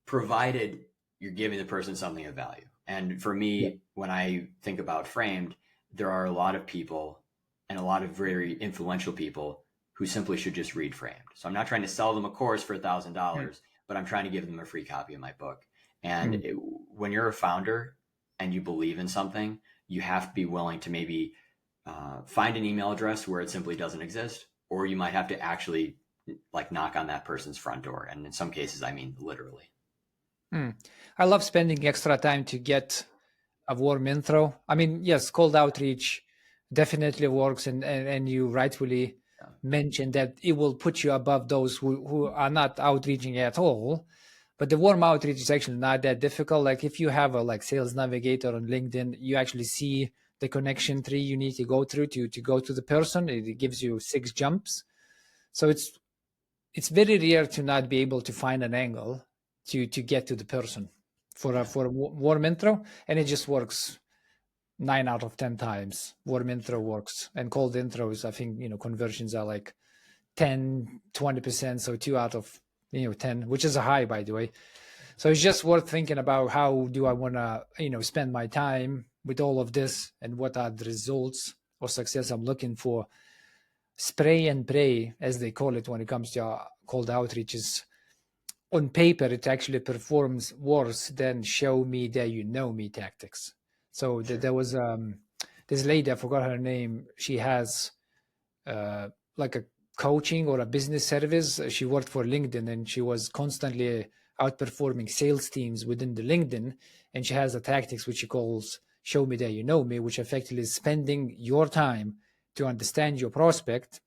provided you're giving the person something of value. And for yeah, me, when I think about Framed, there are a lot of people and a lot of very influential people who simply should just read Framed. So I'm not trying to sell them a course for mm, $1,000, but I'm trying to give them a free copy of my book. And mm, when you're a founder and you believe in something, you have to be willing to maybe find an email address where it simply doesn't exist, or you might have to actually like knock on that person's front door. And in some cases, I mean literally. mm. I love spending extra time to get a warm intro. I mean, yes, cold outreach definitely works, and you rightfully Yeah. mentioned that it will put you above those who are not outreaching at all. But the warm outreach is actually not that difficult. Like if you have a like sales navigator on LinkedIn, you actually see the connection tree you need to go through to go to the person. It gives you 6 jumps. So it's very rare to not be able to find an angle to get to the person for Yeah. a warm intro, and it just works 9 out of 10 times. Warm intro works, and cold intros, I think, conversions are like 10-20%, so 2 out of 10, which is a high, by the way. So it's just worth thinking about how do I want to spend my time with all of this, and what are the results or success I'm looking for. Spray and pray, as they call it when it comes to cold outreaches. On paper, it actually performs worse than show me that you know me tactics. So Sure. there was this lady, I forgot her name. She has like a coaching or a business service. She worked for LinkedIn, and she was constantly outperforming sales teams within the LinkedIn. And she has a tactics which she calls show me that you know me, which effectively is spending your time to understand your prospect.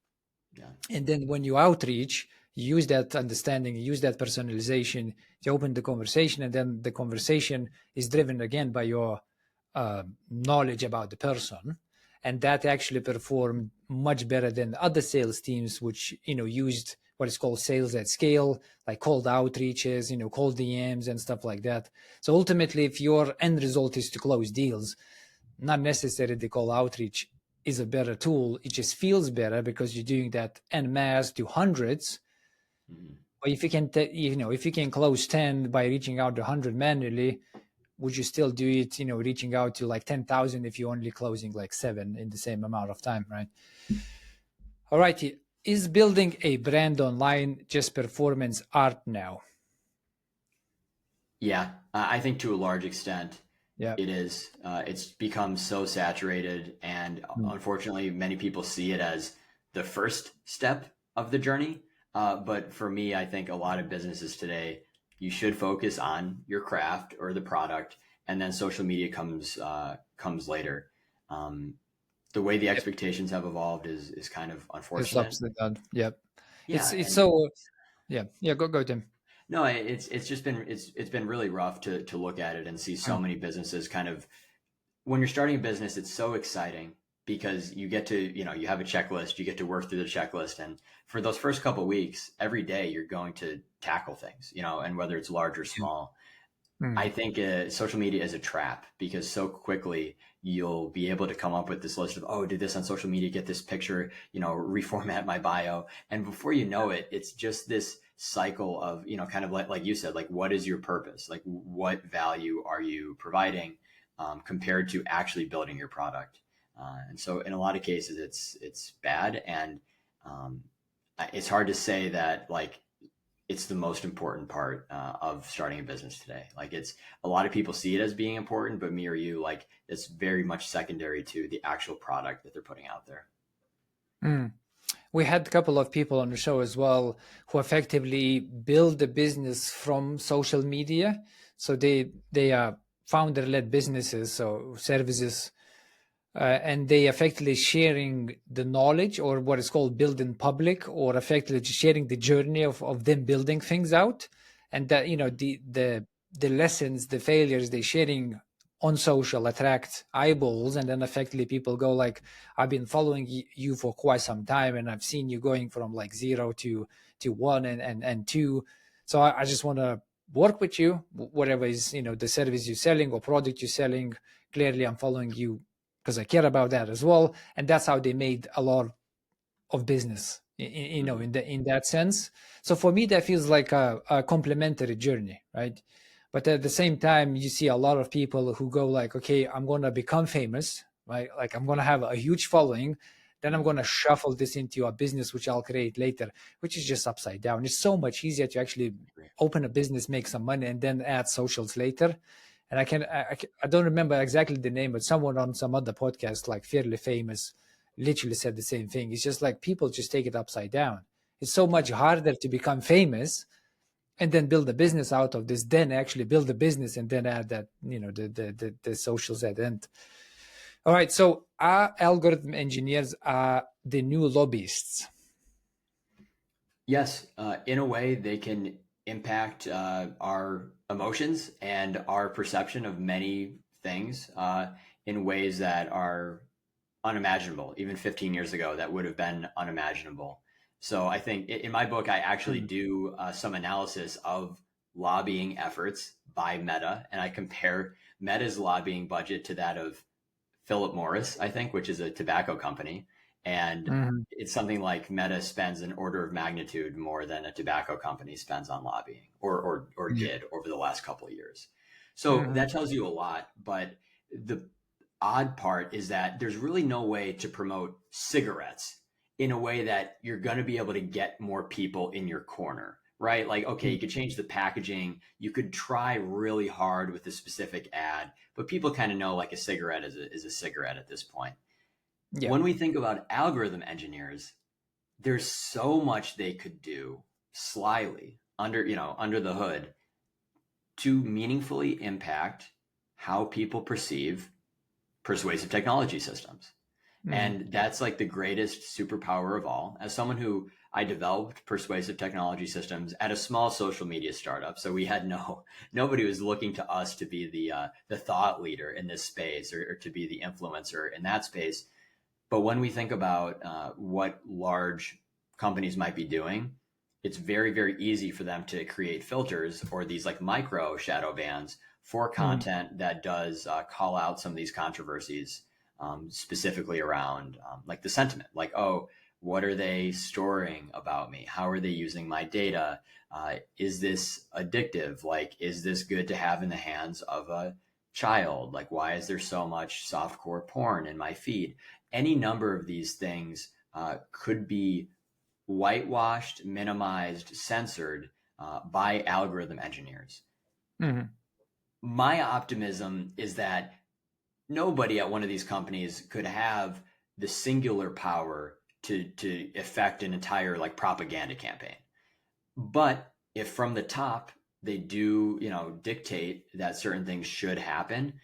Yeah. And then when you outreach, you use that understanding, use that personalization to open the conversation. And then the conversation is driven again by your knowledge about the person. And that actually performed much better than other sales teams, which, used what is called sales at scale, like cold outreaches, cold DMs and stuff like that. So ultimately, if your end result is to close deals, not necessarily the cold outreach is a better tool. It just feels better because you're doing that en masse to hundreds. Mhm. But if you can, if you can close 10 by reaching out to 100 manually, would you still do it, reaching out to like 10,000 if you're only closing like 7 in the same amount of time, right? All righty. Is building a brand online just performance art now? Yeah, I think to a large extent Yeah. it is. It's become so saturated, and Mm. unfortunately, many people see it as the first step of the journey. But for me, I think a lot of businesses today, you should focus on your craft or the product, and then social media comes later. Um, the way the Yep. expectations have evolved is kind of It's unfortunate. upside down. Yep. Yeah, It's and so, yeah. Yeah. Go, Tim. no, it's just been it's been really rough to look at it and see so Mm. many businesses kind of when you're starting a business, it's so exciting because you get to, you have a checklist, you get to work through the checklist. And for those first couple of weeks, every day you're going to tackle things, and whether it's large or Yeah. small. Mm. I think social media is a trap because so quickly you'll be able to come up with this list of, oh, did this on social media, get this picture, reformat my bio. And before you know it, it's just this cycle of, kind of like you said, like, what is your purpose? Like, what value are you providing compared to actually building your product? And so in a lot of cases, it's bad. And um, it's hard to say that like it's the most important part of starting a business today. Like it's a lot of people see it as being important, but me or you, like it's very much secondary to the actual product that they're putting out there. Mm. We had a couple of people on the show as well who effectively build the business from social media. So they are founder-led businesses, so services, and they effectively sharing the knowledge or what is called build in public, or effectively just sharing the journey of them building things out, and that the lessons, the failures they sharing on social attract eyeballs, and then effectively people go like, I've been following you for quite some time, and I've seen you going from like 0 to 1 and 2. So I just want to work with you, whatever is the service you're selling or product you're selling. Clearly I'm following you because I care about that as well. And that's how they made a lot of business, Mm-hmm. in that sense. So for me, that feels like a complementary journey, right? But at the same time, you see a lot of people who go like, okay, I'm going to become famous, right? Like I'm going to have a huge following. Then I'm Mm-hmm. going to shuffle this into a business, which I'll create later, which is just upside down. It's so much easier to actually open a business, make some money, and then add socials later. And I don't remember exactly the name, but someone on some other podcast, like fairly famous, literally said the same thing. It's just like people just take it upside down. It's so Yeah. much harder to become famous and then build a business out of this, then actually build a business and then add that, the socials at the end. All right. So our algorithm engineers are the new lobbyists. Yes, in a way, they can impact our emotions and our perception of many things in ways that are unimaginable. Even 15 years ago, that would have been unimaginable. So I think in my book, I actually Mhm. do some analysis of lobbying efforts by Meta, and I compare Meta's lobbying budget to that of Philip Morris, I think, which is a tobacco company. And Mhm. it's something like Meta spends an order of magnitude more than a tobacco company spends on lobbying or Yeah. did over the last couple of years. So Mhm. that tells you a lot. But the odd part is that there's really no way to promote cigarettes in a way that you're going to be able to get more people in your corner, right? Like, okay, Mm. you could change the packaging. You could try really hard with a specific ad, but people kind of know like a cigarette is a cigarette at this point. Yeah. When we think about algorithm engineers, there's so much they could do slyly under the hood to meaningfully impact how people perceive persuasive technology systems. Mhm. And that's like the greatest superpower of all. As someone who I developed persuasive technology systems at a small social media startup, so we had nobody was looking to us to be the thought leader in this space or to be the influencer in that space. But when we think about what large companies might be doing, it's very, very easy for them to create filters or these like micro shadow bans for Mhm. content that does call out some of these controversies, specifically around like the sentiment, like, oh, what are they storing about me? How are they using my data? Is this addictive? Like, is this good to have in the hands of a child? Like, why is there so much softcore porn in my feed? Any number of these things could be whitewashed, minimized, censored by algorithm engineers. Mhm. My optimism is that nobody at one of these companies could have the singular power to effect an entire like propaganda campaign. But if from the top they do, dictate that certain things should happen,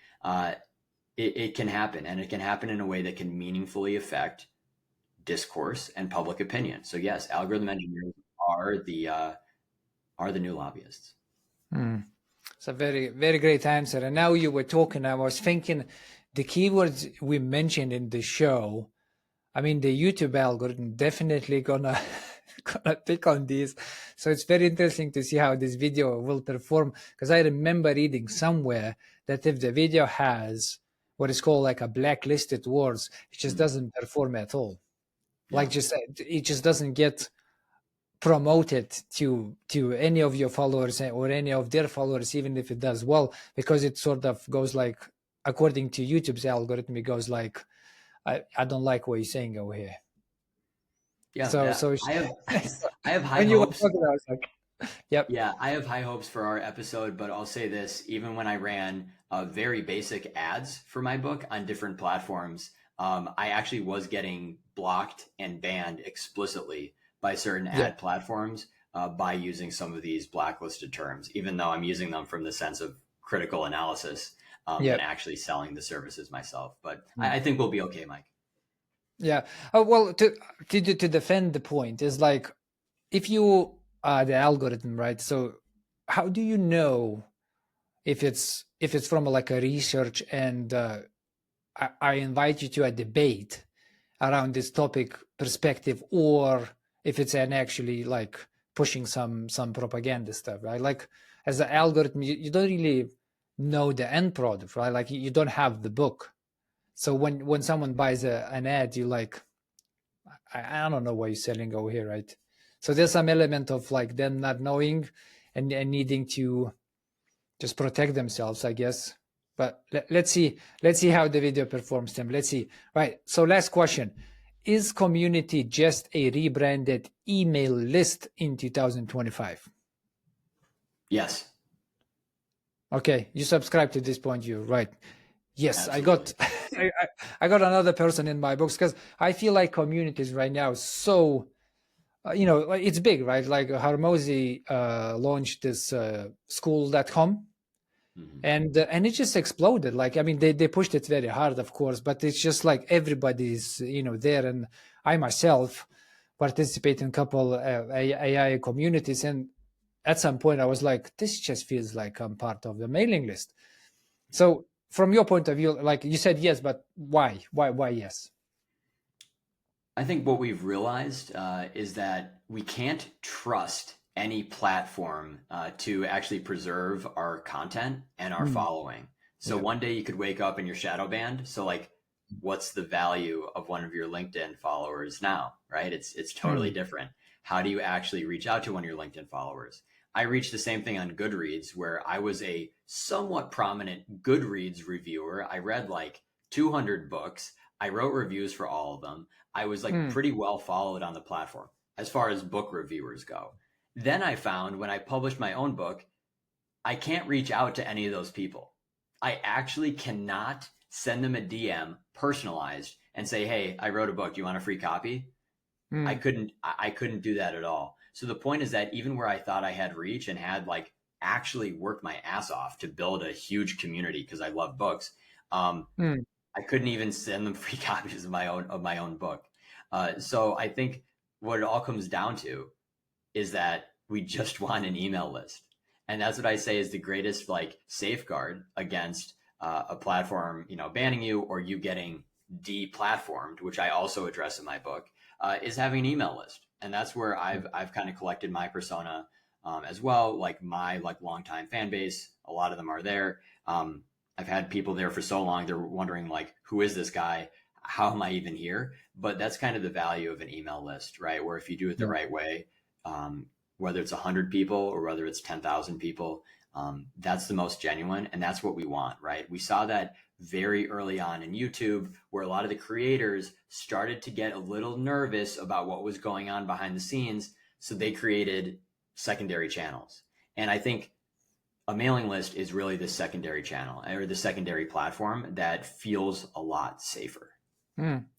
it can happen, and it can happen in a way that can meaningfully affect discourse and public opinion. So yes, algorithm engineers are the new lobbyists. Mhm. It's a very, very great answer. And now you were talking, I was thinking the keywords we mentioned in the show. I mean, the YouTube algorithm definitely gonna gonna pick on these. So it's very interesting to see how this video will perform. Because I remember reading somewhere that if the video has what is called like a blacklisted words, it just Mm, doesn't perform at all. Like yeah. just it just doesn't get promoted to any of your followers or any of their followers, even if it does well, because it sort of goes like, according to YouTube's algorithm, it goes like, I don't like what you're saying over here. Yeah, So yeah. so, so I have high when you were hopes. talking, I was like, yep, Yeah, I have high hopes for our episode, but I'll say this, even when I ran very basic ads for my book on different platforms, I actually was getting blocked and banned explicitly by certain yeah, ad platforms by using some of these blacklisted terms, even though I'm using them from the sense of critical analysis than yep, actually selling the services myself. But mm, I think we'll be okay, Mike. yeah. Oh, well, to defend the point is like, if you are the algorithm, right? So how do you know if it's from like a research and I invite you to a debate around this topic perspective, or if it's an actually like pushing some propaganda stuff, right? Like as an algorithm, you don't really know the end product, right? Like you don't have the book. So when someone buys an ad, you like, I don't know what you're selling over here, right? So there's some element of like them not knowing and needing to just protect themselves, I guess. But let's see how the video performs, Tim. Let's see. Right. So last question: is community just a rebranded email list in 2025? Yes, Okay, you subscribe to this point of view, right? Yes, I got absolutely. I got another person in my books because I feel like communities right now so like, it's big, right? Like Harmozy launched this school.com, Mhm. and it just exploded. Like, I mean, they pushed it very hard, of course, but it's just like everybody's there. And I myself participate in a couple AI communities, and at some point I was like, this just feels like I'm part of the mailing list. So from your point of view, like you said, yes, but why? Why yes? I think what we've realized is that we can't trust any platform to actually preserve our content and our Mm, following. So yeah. one day you could wake up and you're shadow banned. So like, what's the value of one of your LinkedIn followers now, right? It's totally Mm, different. How do you actually reach out to one of your LinkedIn followers? I reached the same thing on Goodreads, where I was a somewhat prominent Goodreads reviewer. I read like 200 books. I wrote reviews for all of them. I was like mm, pretty well followed on the platform as far as book reviewers go. Then I found when I published my own book, I can't reach out to any of those people. I actually cannot send them a DM personalized and say, "Hey, I wrote a book. Do you want a free copy?" mm, I couldn't do that at all. So the point is that even where I thought I had reach and had like actually worked my ass off to build a huge community because I love books, um, mm. I couldn't even send them free copies of my own book. So I think what it all comes down to is that we just want an email list, and that's what I say is the greatest like safeguard against a platform, banning you or you getting deplatformed, which I also address in my book, is having an email list, and that's where I've kind of collected my persona as well, like my like longtime fan base. A lot of them are there. I've had people there for so long, they're wondering like, who is this guy? How am I even here? But that's kind of the value of an email list, right? Where if you do it the Yeah. right way, um, whether it's 100 people or whether it's 10,000 people, that's the most genuine. And that's what we want, right? We saw that very early on in YouTube, where a lot of the creators started to get a little nervous about what was going on behind the scenes. So they created secondary channels. And I think a mailing list is really the secondary channel or the secondary platform that feels a lot safer.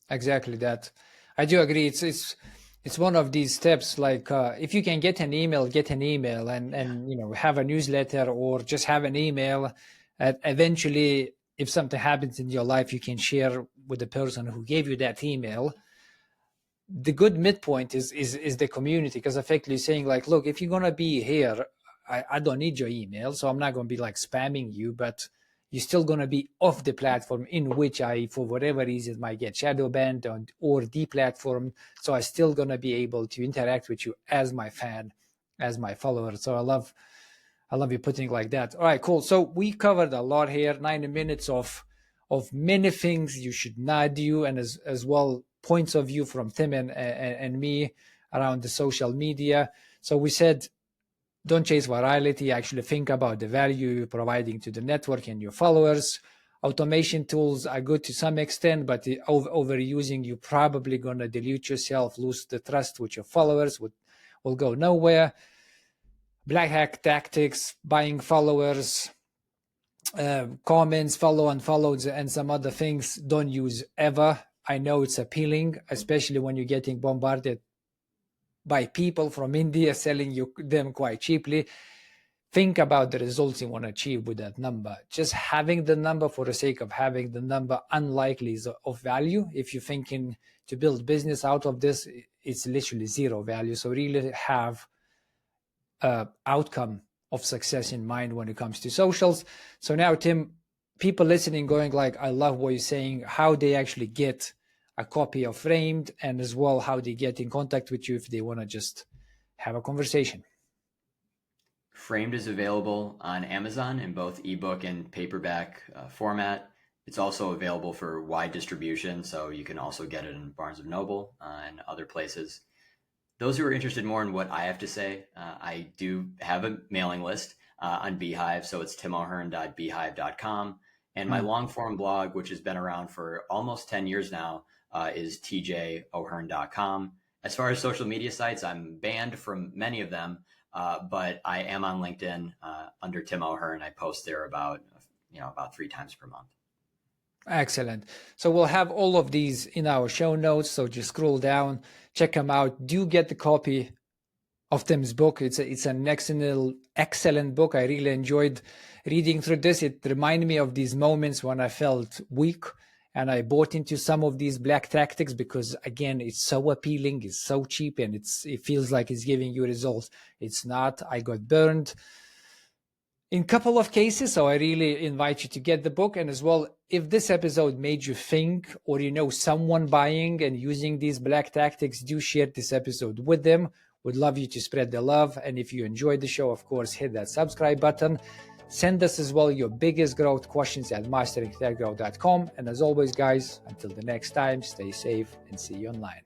Exactly that. I do agree. It's one of these steps. Like if you can get an email, Yeah. and have a newsletter or just have an email. Eventually, if something happens in your life, you can share with the person who gave you that email. The good midpoint is the community, because effectively saying like, look, if you're gonna be here, I don't need your email, so I'm not gonna be like spamming you, but you're still gonna be off the platform in which I, for whatever reason, might get shadow banned or deplatformed. So I still gonna be able to interact with you as my fan, as my follower. So I love you putting it like that. All right, cool. So we covered a lot here, 90 minutes of many things you should not do, and as well points of view from Tim and me around the social media. So we said, don't chase virality. Actually, think about the value you're providing to the network and your followers. Automation tools are good to some extent, but overusing, you're probably going to dilute yourself, lose the trust with your followers, will go nowhere. Black hack tactics, buying followers, comments, follow unfollowed, and some other things, don't use ever. I know it's appealing, especially when you're getting bombarded by people from India selling you them quite cheaply. Think about the results you want to achieve with that number. Just having the number for the sake of having the number unlikely is of value. If you're thinking to build business out of this, it's literally zero value. So really have outcome of success in mind when it comes to socials. So now, Tim, people listening going like, I love what you're saying, how they actually get a copy of Framed, and as well how they get in contact with you if they want to just have a conversation. Framed is available on Amazon in both ebook and paperback format. It's also available for wide distribution, so you can also get it in Barnes & Noble and other places. Those who are interested more in what I have to say, I do have a mailing list on Beehive, so it's timohern.beehive.com. And my Mm. long form blog, which has been around for almost 10 years now, is tjohern.com. As far as social media sites, I'm banned from many of them, but I am on LinkedIn under Tim O'Hearn. I post there about 3 times per month. Excellent. So we'll have all of these in our show notes. So just scroll down, check them out. Do get the copy of Tim's book. It's an excellent book. I really enjoyed reading through this. It reminded me of these moments when I felt weak, and I bought into some of these black tactics because, again, it's so appealing, it's so cheap, and it feels like it's giving you results. It's not. I got burned. in a couple of cases. So I really invite you to get the book. And as well, if this episode made you think, or you know someone buying and using these black tactics, do share this episode with them. Would love you to spread the love. And if you enjoyed the show, of course, hit that subscribe button. Send us as well your biggest growth questions at masteringthatgrowth.com. And as always, guys, until the next time, stay safe and see you online.